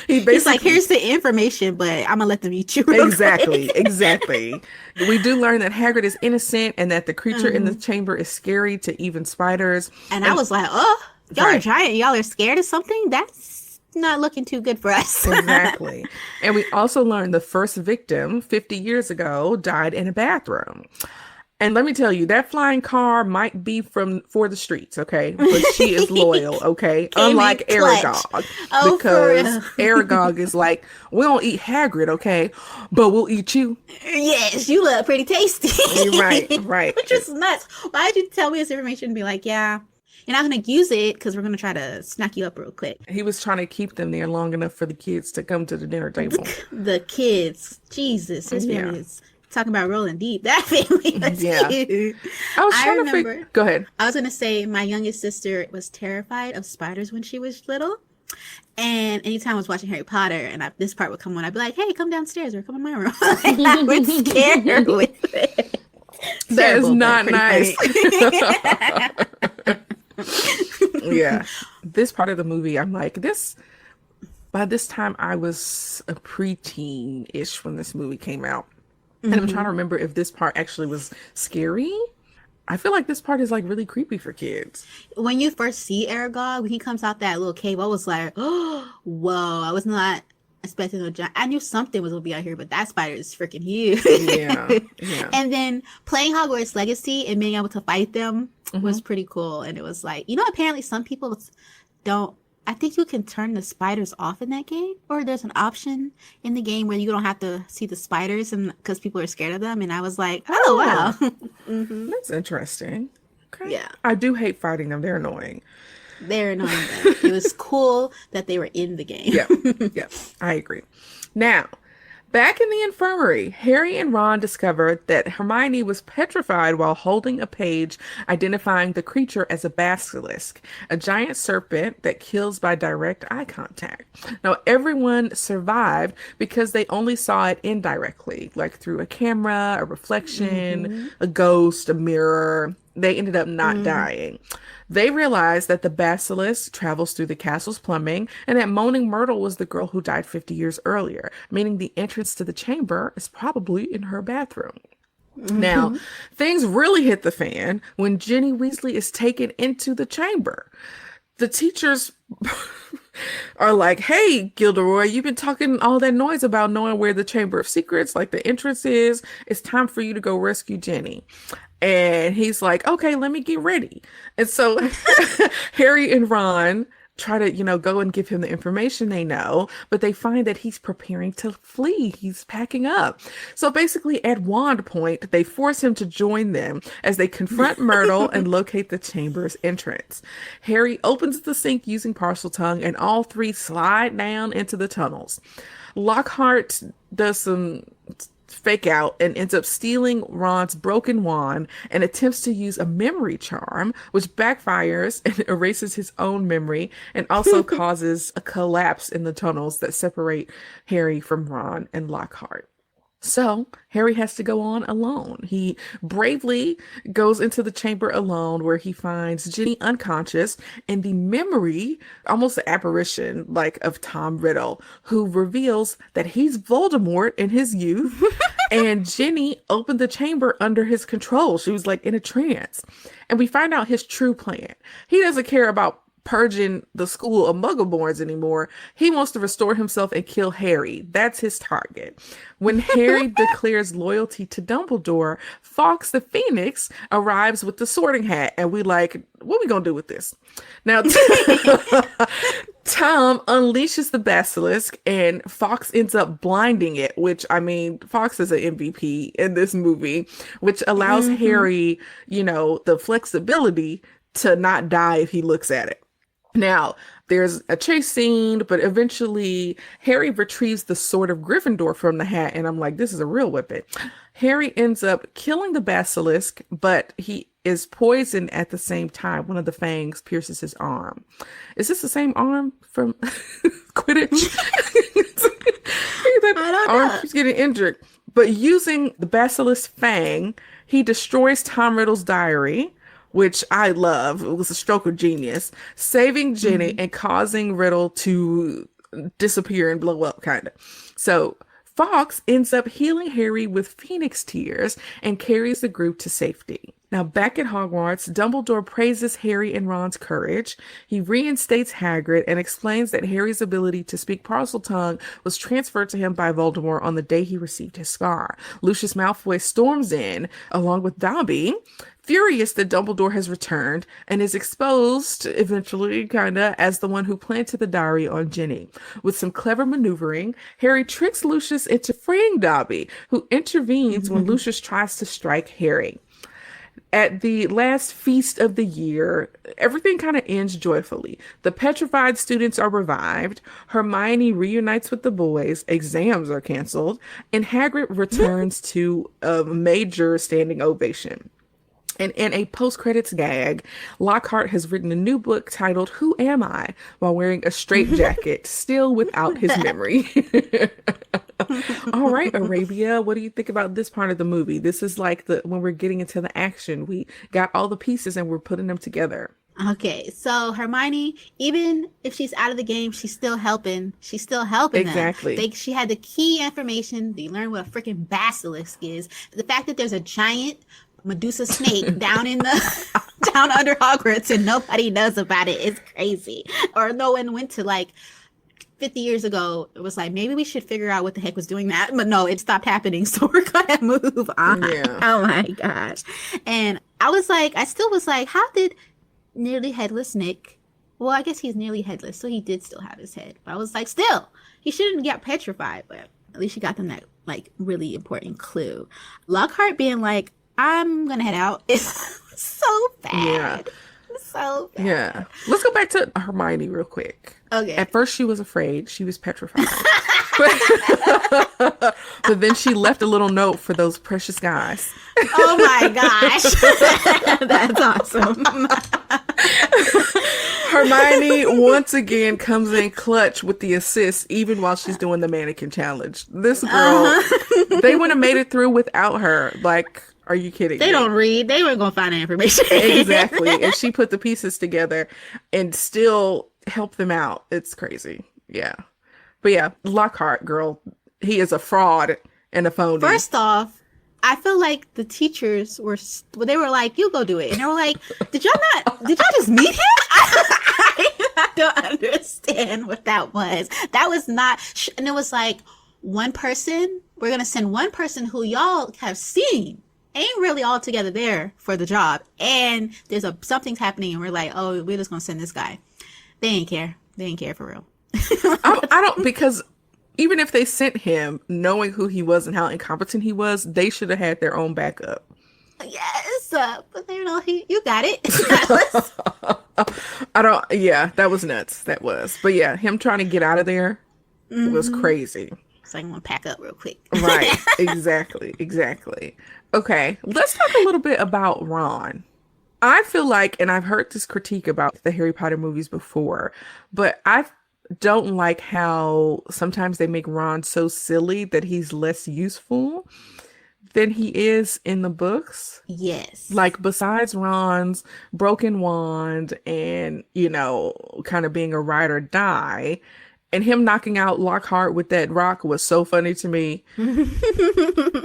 He's like, here's the information, but I'm gonna let them eat you. Real quick. Exactly. We do learn that Hagrid is innocent and that the creature in the chamber is scary to even spiders. And I was like, oh, y'all are giant. Y'all are scared of something? That's not looking too good for us. Exactly. And we also learned the first victim 50 years ago died in a bathroom. And let me tell you, that flying car might be for the streets, okay? But she is loyal, okay? Unlike Aragog. Oh, because Aragog is like, we don't eat Hagrid, okay? But we'll eat you. Yes, you look pretty tasty. Right. Which is nuts. Why'd you tell me this information and be like, yeah, you're not going to use it because we're going to try to snack you up real quick. He was trying to keep them there long enough for the kids to come to the dinner table. The kids. Jesus. His family is talking about rolling deep. That family was huge. I remember. Go ahead. I was going to say my youngest sister was terrified of spiders when she was little. And anytime I was watching Harry Potter and this part would come on, I'd be like, hey, come downstairs or come in my room. And I would scare her with it. That is not nice. Yeah. This part of the movie, I'm like, this By this time, I was a preteen-ish when this movie came out. And I'm trying Hmm. to remember if this part actually was scary. I feel like this part is like really creepy for kids. When you first see Aragog, when he comes out that little cave, I was like, oh, whoa! I was not expecting a giant. I knew something was gonna be out here, but that spider is freaking huge. Yeah, yeah. And then playing Hogwarts Legacy and being able to fight them Hmm. was pretty cool. And it was like, apparently some people don't. I think you can turn the spiders off in that game, or there's an option in the game where you don't have to see the spiders, and because people are scared of them. And I was like, oh Oh, wow. Hmm. that's interesting. Okay. Yeah, I do hate fighting them. They're annoying. they're annoying. But it was cool that they were in the game. Yeah, yeah, I agree. Now, back in the infirmary, Harry and Ron discovered that Hermione was petrified while holding a page identifying the creature as a basilisk, a giant serpent that kills by direct eye contact. Now, everyone survived because they only saw it indirectly, like through a camera, a reflection, Hmm. a ghost, a mirror. They ended up not Hmm. dying. They realized that the basilisk travels through the castle's plumbing and that Moaning Myrtle was the girl who died 50 years earlier, meaning the entrance to the chamber is probably in her bathroom. Now, Hmm. things really hit the fan when Ginny Weasley is taken into the chamber. The teachers are like, hey, Gilderoy, you've been talking all that noise about knowing where the Chamber of Secrets, like the entrance is. It's time for you to go rescue Jenny. And he's like, okay, let me get ready. And so Harry and Ron try to, go and give him the information they know, but they find that he's preparing to flee. He's packing up. So basically, at wand point, they force him to join them as they confront Myrtle and locate the chamber's entrance. Harry opens the sink using parcel tongue, and all three slide down into the tunnels. Lockhart does some fake out and ends up stealing Ron's broken wand and attempts to use a memory charm, which backfires and erases his own memory and also causes a collapse in the tunnels that separate Harry from Ron and Lockhart. So Harry has to go on alone. He bravely goes into the chamber alone where he finds Ginny unconscious and the memory, almost an apparition like of Tom Riddle, who reveals that he's Voldemort in his youth and Ginny opened the chamber under his control. She was like in a trance. And we find out his true plan. He doesn't care about purging the school of Muggleborns anymore. He wants to restore himself and kill Harry. That's his target. When Harry declares loyalty to Dumbledore, Fawkes the Phoenix arrives with the sorting hat, and we like, what we gonna do with this? Now, Tom unleashes the basilisk, and Fawkes ends up blinding it, which, I mean, Fawkes is an MVP in this movie, which allows Hmm. Harry, the flexibility to not die if he looks at it. Now, there's a chase scene, but eventually Harry retrieves the sword of Gryffindor from the hat, and I'm like, this is a real weapon. Harry ends up killing the basilisk, but he is poisoned at the same time. One of the fangs pierces his arm. Is this the same arm from Quidditch? That I don't arm know. keeps getting injured. But using the basilisk fang, he destroys Tom Riddle's diary, which I love. It was a stroke of genius, saving Jenny Hmm. and causing Riddle to disappear and blow up, kind of. So Fawkes ends up healing Harry with Phoenix tears and carries the group to safety. Now, back at Hogwarts, Dumbledore praises Harry and Ron's courage. He reinstates Hagrid and explains that Harry's ability to speak Parseltongue was transferred to him by Voldemort on the day he received his scar. Lucius Malfoy storms in, along with Dobby, furious that Dumbledore has returned and is exposed eventually, kinda, as the one who planted the diary on Ginny. With some clever maneuvering, Harry tricks Lucius into freeing Dobby, who intervenes when Lucius tries to strike Harry. At the last feast of the year, everything kind of ends joyfully. The petrified students are revived, Hermione reunites with the boys, exams are canceled, and Hagrid returns to a major standing ovation. And in a post-credits gag, Lockhart has written a new book titled Who Am I? While wearing a straitjacket, still without his memory. All right, Arabia, what do you think about this part of the movie? This is like the when we're getting into the action. We got all the pieces and we're putting them together. Okay, so Hermione, even if she's out of the game, she's still helping. She's still helping them. Exactly. She had the key information. They learned what a freaking basilisk is. The fact that there's a giant Medusa snake down in the down under Hogwarts and nobody knows about it is crazy. Or no one went to like 50 years ago. It was like maybe we should figure out what the heck was doing that, but no, it stopped happening. So we're gonna move on. Yeah. Oh my gosh! And I still was like, how did nearly headless Nick. Well, I guess he's nearly headless, so he did still have his head. But I was like, still, he shouldn't get petrified. But at least you got them that like really important clue. Lockhart being like, I'm gonna head out. It's so bad. Yeah. So bad. Yeah. Let's go back to Hermione real quick. Okay. At first she was afraid. She was petrified. But then she left a little note for those precious guys. Oh my gosh. That's awesome. Hermione once again comes in clutch with the assist, even while she's doing the mannequin challenge. This girl, they would have made it through without her. Like, are you kidding me? They don't read. They weren't going to find that information. Exactly. And she put the pieces together and still help them out. It's crazy. Yeah. But yeah, Lockhart, girl, he is a fraud and a phony. First off, I feel like the teachers they were like, you go do it. And they were like, did y'all just meet him? I don't understand what that was. That was not, and it was like we're going to send one person who y'all have seen, ain't really all together there for the job. And there's something's happening and we're like, oh, we're just going to send this guy. They ain't care. They ain't care for real. I don't, because even if they sent him, knowing who he was and how incompetent he was, they should have had their own backup. Yes, but you know, you got it. Yeah, that was nuts. That was. But yeah, him trying to get out of there was crazy. So I'm going to pack up real quick. Right, exactly. Okay, let's talk a little bit about Ron. I feel like, and I've heard this critique about the Harry Potter movies before, but I don't like how sometimes they make Ron so silly that he's less useful than he is in the books. Yes. Like, besides Ron's broken wand and, kind of being a ride or die, and him knocking out Lockhart with that rock was so funny to me.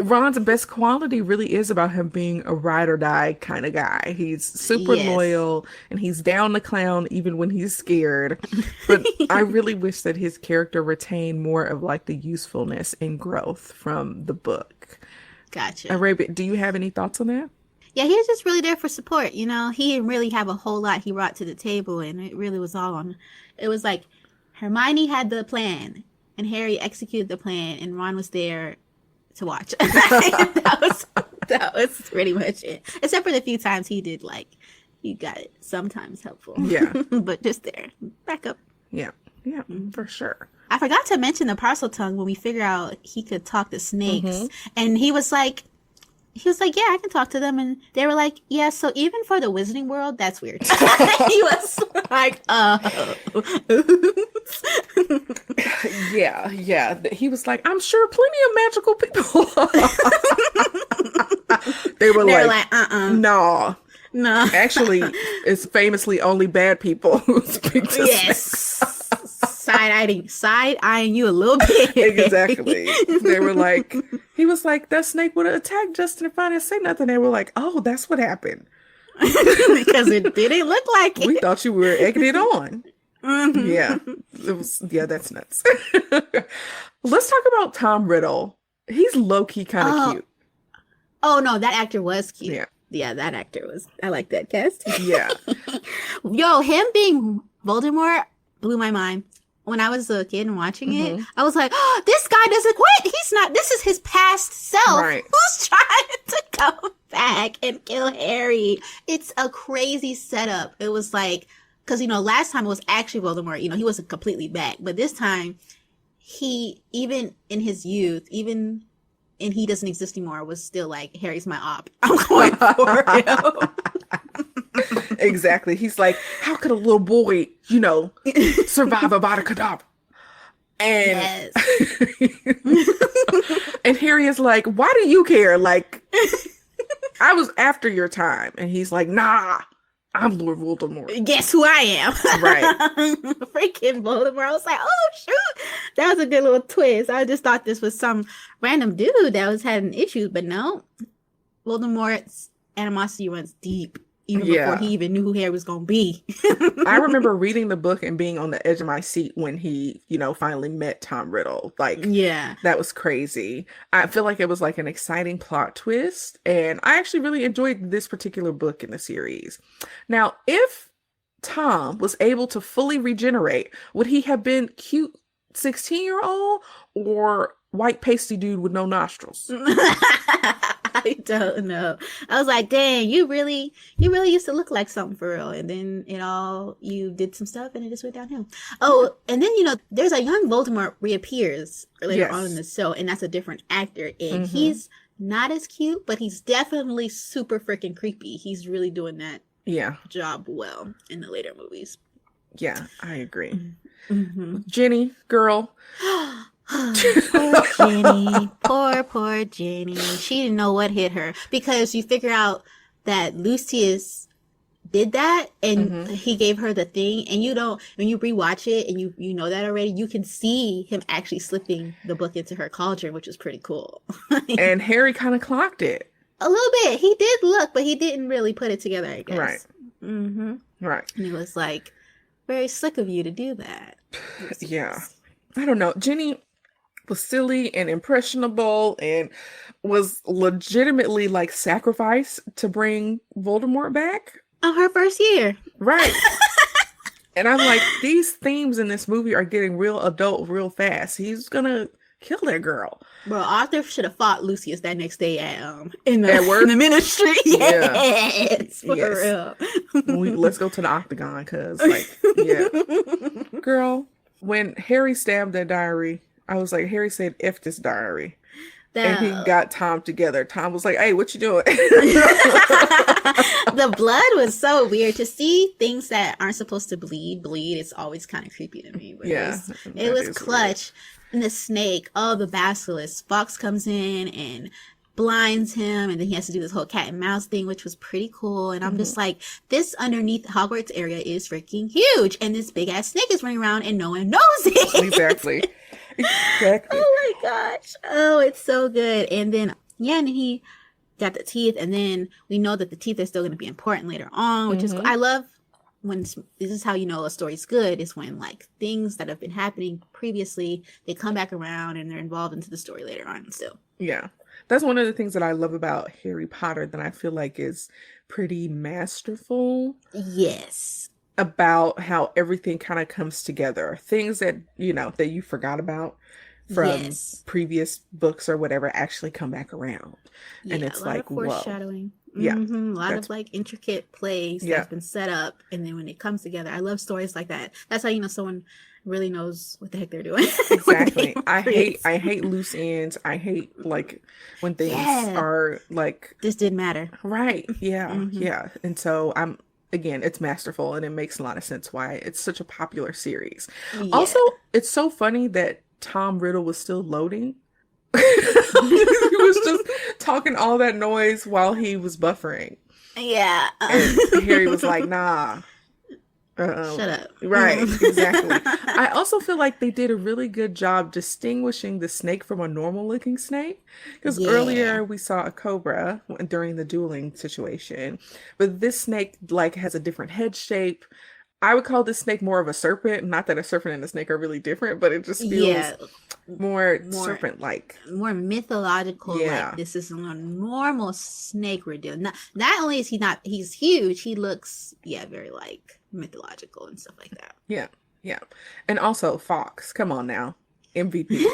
Ron's best quality really is about him being a ride or die kind of guy. He's super loyal and he's down to clown even when he's scared. But I really wish that his character retained more of like the usefulness and growth from the book. Gotcha. Arabia, do you have any thoughts on that? Yeah, he was just really there for support. He didn't really have a whole lot he brought to the table, and it really was all on. It was like Hermione had the plan, and Harry executed the plan, and Ron was there to watch. that was pretty much it. Except for the few times he did, like, you got it. Sometimes helpful. Yeah. But just there. Back up. Yeah, for sure. I forgot to mention the parcel tongue when we figured out he could talk to snakes. And he was like, yeah, I can talk to them. And they were like, yeah, so even for the Wizarding World, that's weird. He was like, oops. Yeah. He was like, I'm sure plenty of magical people. They were like, no. Actually, it's famously only bad people who speak to snakes. Side-eyeing you a little bit. Exactly. They were like, he was like, that snake would have attacked Justin if I didn't say nothing. They were like, oh, that's what happened. Because it didn't look like it. We thought you were egging it on. Yeah. That's nuts. Let's talk about Tom Riddle. He's low-key kind of cute. Oh, no, that actor was cute. Yeah. Yeah, that actor was. I like that cast. Yeah. Yo, him being Voldemort blew my mind. When I was a kid and watching it, I was like, oh, this guy doesn't quit. He's not. This is his past self who's trying to come back and kill Harry. It's a crazy setup. It was like, because, last time it was actually Voldemort. He wasn't completely back. But this time, he, even in his youth, even and he doesn't exist anymore, was still like, Harry's my op. I'm going for him. Exactly. He's like, how could a little boy, survive a Butterbeer? And and Harry is like, why do you care? Like, I was after your time. And he's like, nah, I'm Lord Voldemort. Guess who I am? Right. Freaking Voldemort. I was like, oh shoot, that was a good little twist. I just thought this was some random dude that was having issues, but no, Voldemort's animosity runs deep, even before he even knew who Harry was gonna be. I remember reading the book and being on the edge of my seat when he, finally met Tom Riddle. Like, Yeah. that was crazy. I feel like it was like an exciting plot twist, and I actually really enjoyed this particular book in the series. Now, if Tom was able to fully regenerate, would he have been cute 16-year-old or white pasty dude with no nostrils? I don't know. I was like, dang, you really used to look like something for real. And then you did some stuff and it just went downhill. Oh, and then, there's a young Voldemort reappears later on in the show, and that's a different actor. And he's not as cute, but he's definitely super freaking creepy. He's really doing that job well in the later movies. Yeah, I agree. Mm-hmm. Jenny, girl. Poor Jenny. Poor Jenny. She didn't know what hit her, because you figure out that Lucius did that and he gave her the thing, and when you rewatch it and you know that already, you can see him actually slipping the book into her cauldron, which was pretty cool. And Harry kind of clocked it. A little bit. He did look, but he didn't really put it together, I guess. Right. Mm-hmm. Right. And it was like, very slick of you to do that. Yeah. I don't know. Jenny was silly and impressionable and was legitimately like sacrificed to bring Voldemort back. On her first year. Right. And I'm like, these themes in this movie are getting real adult real fast. He's gonna kill that girl. Bro, Arthur should have fought Lucius that next day in the ministry. Yes, for real. Let's go to the octagon, cause girl. When Harry stabbed that diary, I was like, Harry said, "F this diary." And he got Tom together. Tom was like, "Hey, what you doing?" The blood was so weird. To see things that aren't supposed to bleed. It's always kind of creepy to me. But it was clutch. Weird. And the snake, the basilisk. Fox comes in and blinds him, and then he has to do this whole cat and mouse thing, which was pretty cool. And I'm just like, this underneath Hogwarts area is freaking huge, and this big ass snake is running around and no one knows it. Exactly. Oh my gosh. Oh, it's so good. And then and he got the teeth, and then we know that the teeth are still going to be important later on, which is I love when this is how you know a story's good, is when like things that have been happening previously, they come back around and they're involved into the story later on still. Yeah. That's one of the things that I love about Harry Potter that I feel like is pretty masterful. Yes. About how everything kind of comes together. Things that, that you forgot about from previous books or whatever actually come back around. Yeah, and it's a lot like, of foreshadowing. Whoa. Yeah. A lot of like intricate plays that's been set up, and then when it comes together, I love stories like that. That's how you know someone really knows what the heck they're doing. Exactly. I hate loose ends. I hate like when things are like this didn't matter. Right. Yeah. Yeah. And so again, it's masterful, and it makes a lot of sense why it's such a popular series. Yeah. Also, it's so funny that Tom Riddle was still loading. He was just talking all that noise while he was buffering. Yeah. And Harry was like, nah. Shut up. Right, exactly. I also feel like they did a really good job distinguishing the snake from a normal looking snake. Because earlier we saw a cobra during the dueling situation. But this snake like has a different head shape. I would call this snake more of a serpent. Not that a serpent and a snake are really different, but it just feels more serpent-like. More mythological. Yeah. Like this is a normal snake we're doing. Not only is he's huge, he looks, very like mythological and stuff like that. Yeah. Yeah. And also Fox, come on now. MVP.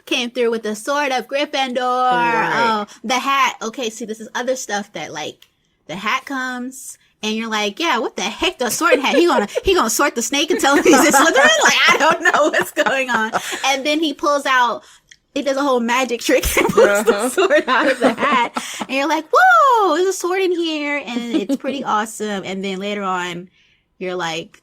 Came through with the sword of Gryffindor. Right. Oh, the hat. Okay, see, this is other stuff that like the hat comes and you're like, yeah, what the heck does sword hat? He gonna sort the snake and tell him he's a Slytherin? Like, I don't know what's going on. And then he pulls out, it does a whole magic trick and pulls the sword out of the hat. And you're like, whoa, there's a sword in here. And it's pretty awesome. And then later on, you're like,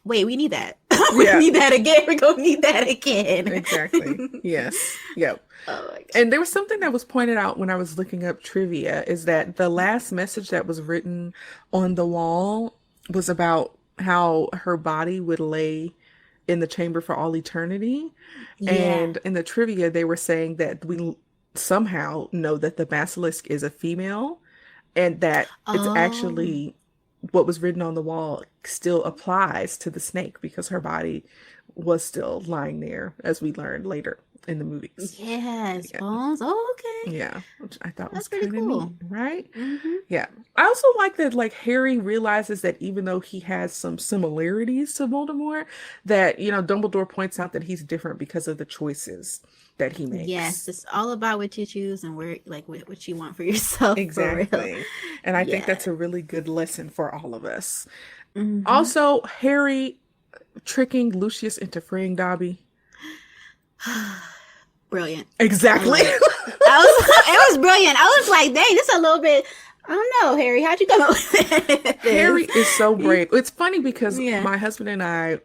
wait, we need that. We Yeah. need that again. We're gonna need that again. Exactly. Yes. Yep. Oh my god. And there was something that was pointed out when I was looking up trivia is that the last message that was written on the wall was about how her body would lay in the chamber for all eternity. Yeah. And in the trivia, they were saying that we somehow know that the basilisk is a female and that it's Oh. actually what was written on the wall still applies to the snake because her body was still lying there, as we learned later in the movies. Yes, Yeah. bones. Oh, okay. Yeah, which I thought That's was pretty kind of cool. neat, right? Mm-hmm. Yeah. I also like that like Harry realizes that even though he has some similarities to Voldemort, that Dumbledore points out that he's different because of the choices that he makes. Yes, it's all about what you choose and where, like, what you want for yourself. For real. Exactly. And I think Yeah. that's a really good lesson for all of us. Mhm. Also, Harry tricking Lucius into freeing Dobby. Brilliant. Exactly. It was brilliant. I was like, dang, this a little bit. I don't know, Harry. How'd you come up with this? Harry is so brave. It's funny because Yeah. my husband and I,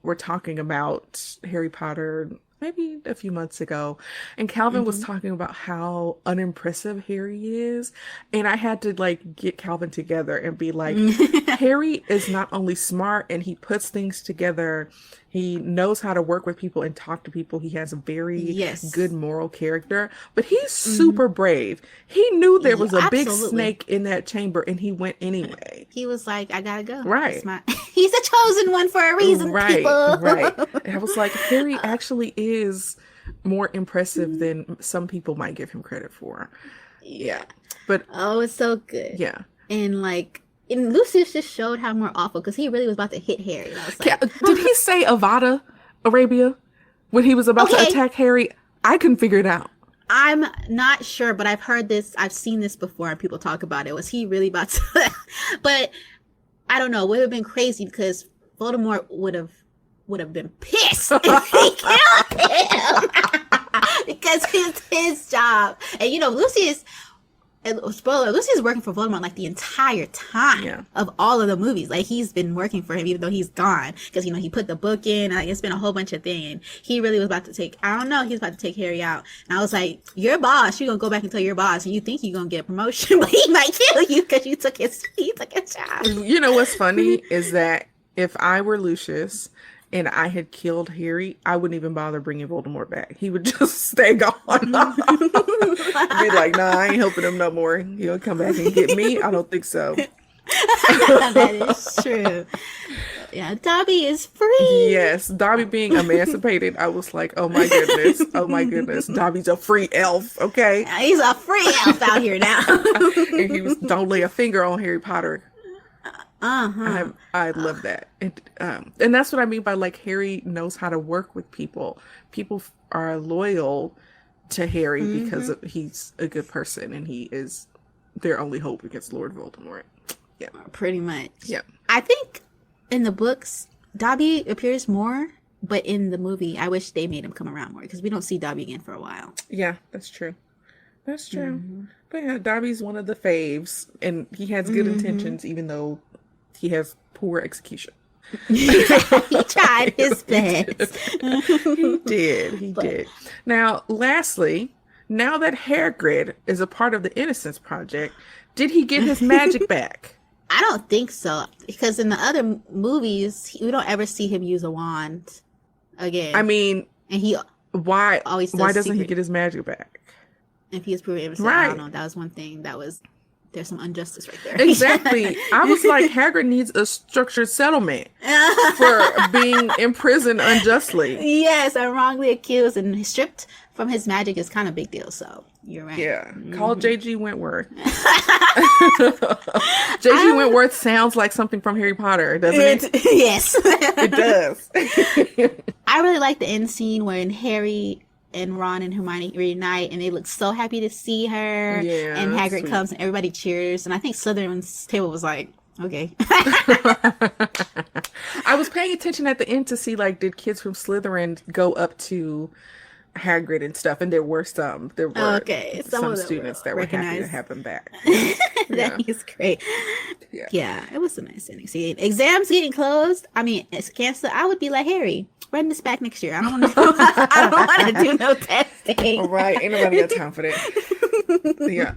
were talking about Harry Potter maybe a few months ago, and Calvin was talking about how unimpressive Harry is, and I had to like get Calvin together and be like, Harry is not only smart and he puts things together, he knows how to work with people and talk to people. He has a very Yes. good moral character, but he's super brave. He knew there was a big Absolutely. snake in that chamber and he went anyway. He was like, I gotta go. Right. It's he's a chosen one for a reason, Right, people. right. And I was like, Harry actually is more impressive than some people might give him credit for. Yeah. But Oh, it's so good. yeah. And like, and Lucius just showed how more awful because he really was about to hit Harry. And I was like, Did he say Avada, Arabia, when he was about to Okay. attack Harry? I couldn't figure it out. I'm not sure, but I've heard this. I've seen this before, and people talk about it. Was he really about to? But I don't know. It would have been crazy because Voldemort would have been pissed if he killed him because it's his job. And Lucius. And spoiler, Lucius is working for Voldemort like the entire time of all of the movies. Like he's been working for him even though he's gone because he put the book in. And, like it's been a whole bunch of things. And he really was about to take. I don't know. He was about to take Harry out. And I was like, "Your boss. You're gonna go back and tell your boss, and you think you're gonna get a promotion, but he might kill you because you took his job." You know what's funny is that if I were Lucius and I had killed Harry, I wouldn't even bother bringing Voldemort back. He would just stay gone. Be like, nah, I ain't helping him no more. He'll come back and get me? I don't think so. That is true. Yeah, Dobby is free. Yes, Dobby being emancipated, I was like, oh my goodness. Oh my goodness. Dobby's a free elf, okay? He's a free elf out here now. And he was, don't lay a finger on Harry Potter. Uh-huh. I love that. And that's what I mean by like Harry knows how to work with people. People are loyal to Harry because he's a good person and he is their only hope against Lord Voldemort. Yeah. Pretty much. Yeah. I think in the books, Dobby appears more, but in the movie, I wish they made him come around more because we don't see Dobby again for a while. Yeah, that's true. That's true. But yeah, Dobby's one of the faves and he has good intentions even though he has poor execution. He tried his best. He did. Now, lastly, now that Hagrid is a part of the Innocence Project, did he get his magic back? I don't think so because in the other movies, we don't ever see him use a wand again. I mean, and he why always does doesn't he secret- get his magic back? if he is proven innocent, I don't know. That was one thing that was. There's some injustice right there. Exactly. I was like, Hagrid needs a structured settlement for being imprisoned unjustly. Yes, I'm wrongly accused and stripped from his magic is kind of a big deal. So you're right. Yeah. Call J.G. Wentworth. J.G. Wentworth sounds like something from Harry Potter, doesn't it? Yes. It does. I really like the end scene when Harry and Ron and Hermione reunite and they look so happy to see her. Yeah, and that's Hagrid sweet. comes and everybody cheers. And I think Slytherin's table was like, okay. I was paying attention at the end to see, like, did kids from Slytherin go up to Hagrid and stuff, and there were Okay, some some of them students were that were happy to recognized. have him back. Yeah, yeah, That is great. yeah. Yeah, it was a nice ending. See, exams getting closed. I mean, it's canceled. I would be like, Harry, run this back next year. I don't want to. I don't want to do no All testing. right, ain't nobody got time for that. Yeah,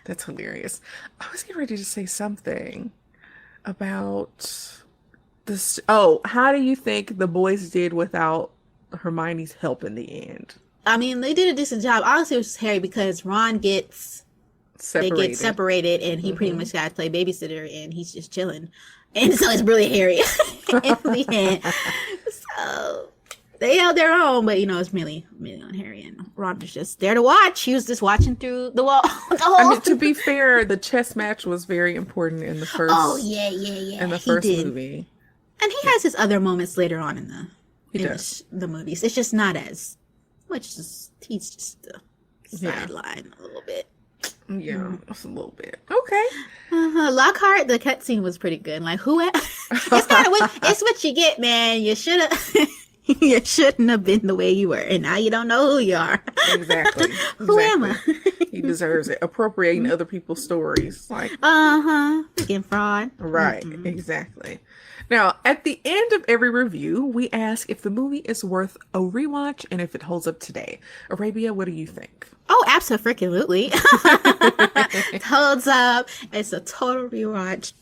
that's hilarious. I was getting ready to say something about this. Oh, how do you think the boys did without Hermione's help in the end? I mean, they did a decent job. Honestly, it was Harry because Ron gets they get Separated. separated, and he pretty Hmm. much got to play babysitter, and he's just chilling, and so it's really Harry in the end. So they held their own, but it's mainly on Harry, and Ron was just there to watch. He was just watching through the wall the I whole. mean, to be fair, the chess match was very important in the Oh first yeah, yeah, yeah. in the He first did, movie. and he has his other moments later on in the He in does. the movies. It's just not as much. He's just the Yeah. sideline a little bit. Yeah, just a little bit. Okay. Lockhart, the cutscene was pretty good. Like it's what you get, man. You should have. You shouldn't have been the way you were, and now you don't know who you are. Exactly. Who am I? He deserves it. Appropriating other people's stories. Like, Freaking fraud. right. Exactly. Now, at the end of every review, we ask if the movie is worth a rewatch and if it holds up today. Arabia, what do you think? Oh, absolutely. Holds up. It's a total rewatch.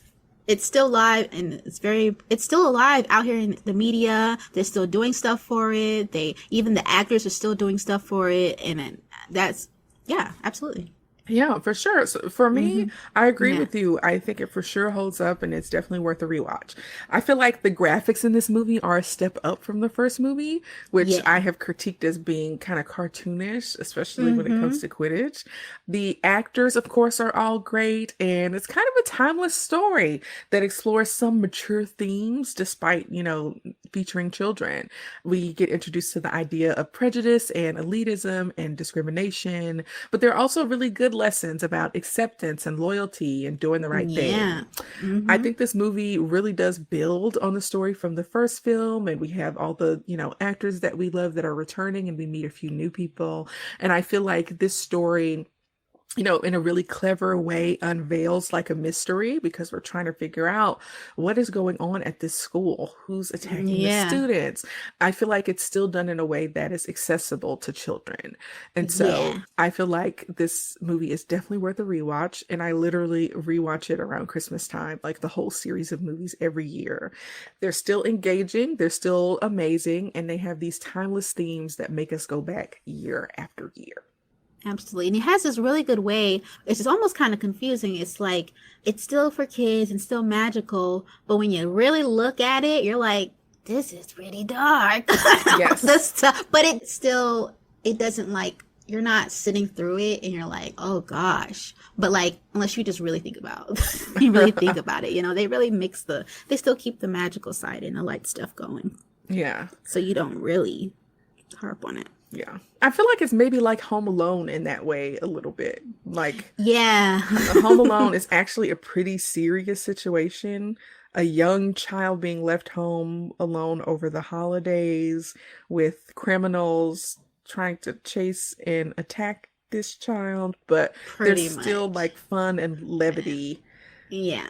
It's still live, and it's still alive out here in the media. They're still doing stuff for it. Even the actors are still doing stuff for it, and that's yeah, absolutely. Yeah, for sure. So for me, I agree Yeah. with you. I think it for sure holds up and it's definitely worth a rewatch. I feel like the graphics in this movie are a step up from the first movie, which Yeah. I have critiqued as being kind of cartoonish, especially when it comes to Quidditch. The actors, of course, are all great, and it's kind of a timeless story that explores some mature themes despite, featuring children. We get introduced to the idea of prejudice and elitism and discrimination, but there are also really good lessons about acceptance and loyalty and doing the right Yeah. thing. I think this movie really does build on the story from the first film, and we have all the, actors that we love that are returning, and we meet a few new people. And I feel like this story, in a really clever way unveils like a mystery because we're trying to figure out what is going on at this school, who's attacking the Yeah. students. I feel like it's still done in a way that is accessible to children. And so Yeah. I feel like this movie is definitely worth a rewatch. And I literally rewatch it around Christmas time, like the whole series of movies every year. They're still engaging, they're still amazing, and they have these timeless themes that make us go back year after year. Absolutely. And it has this really good way. It's just almost kind of confusing. It's like, it's still for kids and still magical. But when you really look at it, you're like, this is pretty dark. Yes. This stuff. But it doesn't like, you're not sitting through it and you're like, oh gosh. But like, unless you just really think about, you really think about it, they really they still keep the magical side and the light stuff going. Yeah. So you don't really harp on it. Yeah. I feel like it's maybe like Home Alone in that way a little bit. Like Yeah. Home Alone is actually a pretty serious situation. A young child being left home alone over the holidays with criminals trying to chase and attack this child, but Pretty there's still much. like fun and levity Yeah.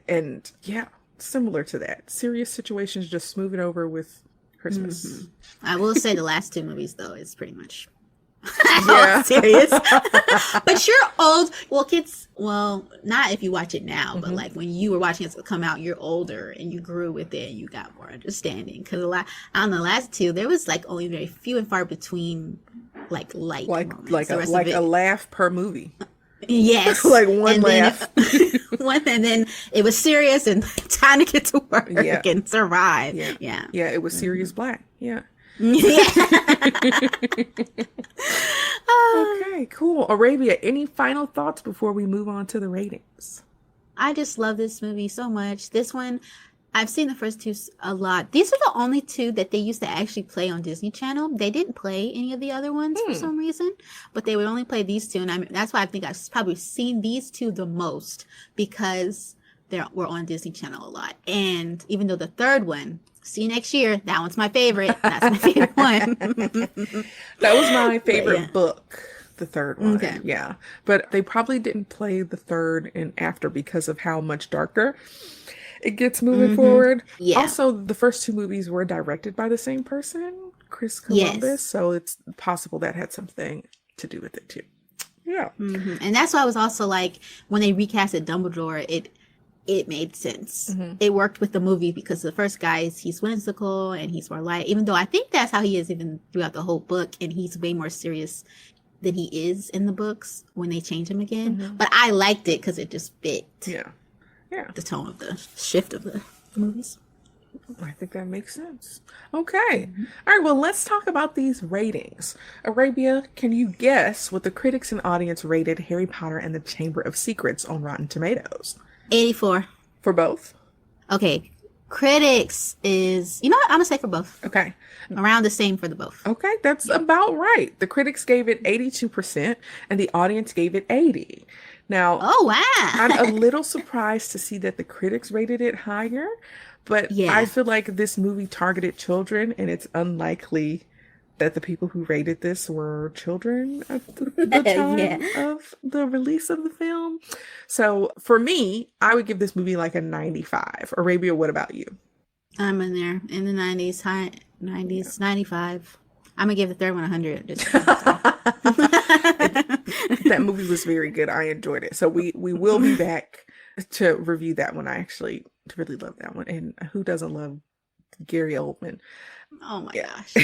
and yeah, similar to that. Serious situations just smooth it over with Christmas. I will say the last two movies though is pretty much Yeah. serious. But you're old. Well, kids. Well, not if you watch it now, but like when you were watching it come out, you're older and you grew with it and you got more understanding. Because on the last two, there was like only very few and far between, like light moments. The rest of a it- laugh per movie. Yes, Like one and laugh. and then it was serious and time to get to work Yeah. and survive. Yeah. Yeah. Yeah, it was Sirius Black. Yeah. Yeah. Okay, cool. Arabia, any final thoughts before we move on to the ratings? I just love this movie so much. This one, I've seen the first two a lot. These are the only two that they used to actually play on Disney Channel. They didn't play any of the other ones for some reason, but they would only play these two. And that's why I think I've probably seen these two the most because were on Disney Channel a lot. And even though the third one, see you next year, that one's my favorite. That's my favorite one. That was my favorite book, the third one. Okay. Yeah. But they probably didn't play the third and after because of how much darker it gets moving forward. Yeah. Also, the first two movies were directed by the same person, Chris Columbus. Yes. So it's possible that had something to do with it too. Yeah. And that's why I was also like, when they recasted Dumbledore, it made sense. It worked with the movie because the first guy he's whimsical and he's more light, even though I think that's how he is even throughout the whole book, and he's way more serious than he is in the books when they change him again. But I liked it because it just fit the tone of the shift of the movies. I think that makes sense. Okay. All right. Well, let's talk about these ratings. Arabia, can you guess what the critics and audience rated Harry Potter and the Chamber of Secrets on Rotten Tomatoes? 84. For both? Okay. Critics is, you know what? I'm going to say for both. Okay. Around the same for the both. Okay. That's about right. The critics gave it 82% and the audience gave it 80%. Now, oh, wow. I'm a little surprised to see that the critics rated it higher, but I feel like this movie targeted children, and it's unlikely that the people who rated this were children at the time of the release of the film. So for me, I would give this movie like a 95. Arabia, what about you? I'm in there in the 90s, high 90s, 95. I'm going to give the third one 100. That movie was very good. I enjoyed it. So we will be back to review that one. I actually really love that one. And who doesn't love Gary Oldman? Oh my gosh.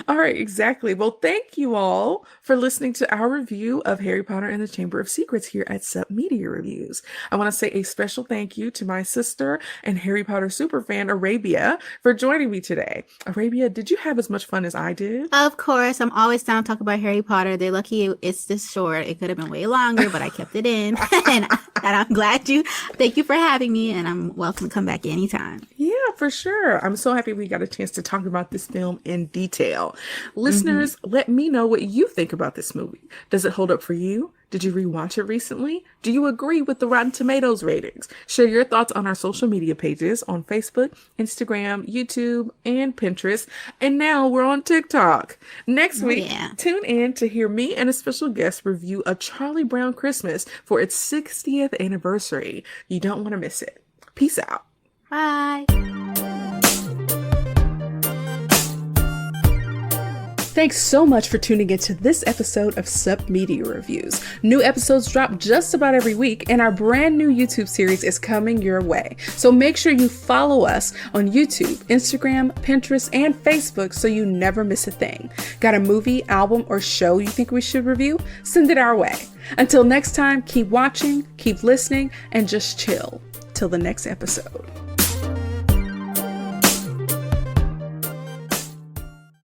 All right, exactly. Well, thank you all for listening to our review of Harry Potter and the Chamber of Secrets here at Sup Media Reviews. I want to say a special thank you to my sister and Harry Potter superfan, Arabia, for joining me today. Arabia, did you have as much fun as I did? Of course. I'm always down to talk about Harry Potter. They're lucky it's this short. It could have been way longer, but I kept it in. and I'm glad thank you for having me, and I'm welcome to come back anytime. Yeah, for sure. I'm so happy we got a chance to talk about this film in detail. Listeners, let me know what you think about this movie. Does it hold up for you? Did you rewatch it recently? Do you agree with the Rotten Tomatoes ratings? Share your thoughts on our social media pages on Facebook, Instagram, YouTube, and Pinterest. And now we're on TikTok. Next week, tune in to hear me and a special guest review A Charlie Brown Christmas for its 60th anniversary. You don't want to miss it. Peace out. Bye. Thanks so much for tuning into this episode of Sup Media Reviews. New episodes drop just about every week, and our brand new YouTube series is coming your way. So make sure you follow us on YouTube, Instagram, Pinterest, and Facebook so you never miss a thing. Got a movie, album, or show you think we should review? Send it our way. Until next time, keep watching, keep listening, and just chill. Till the next episode.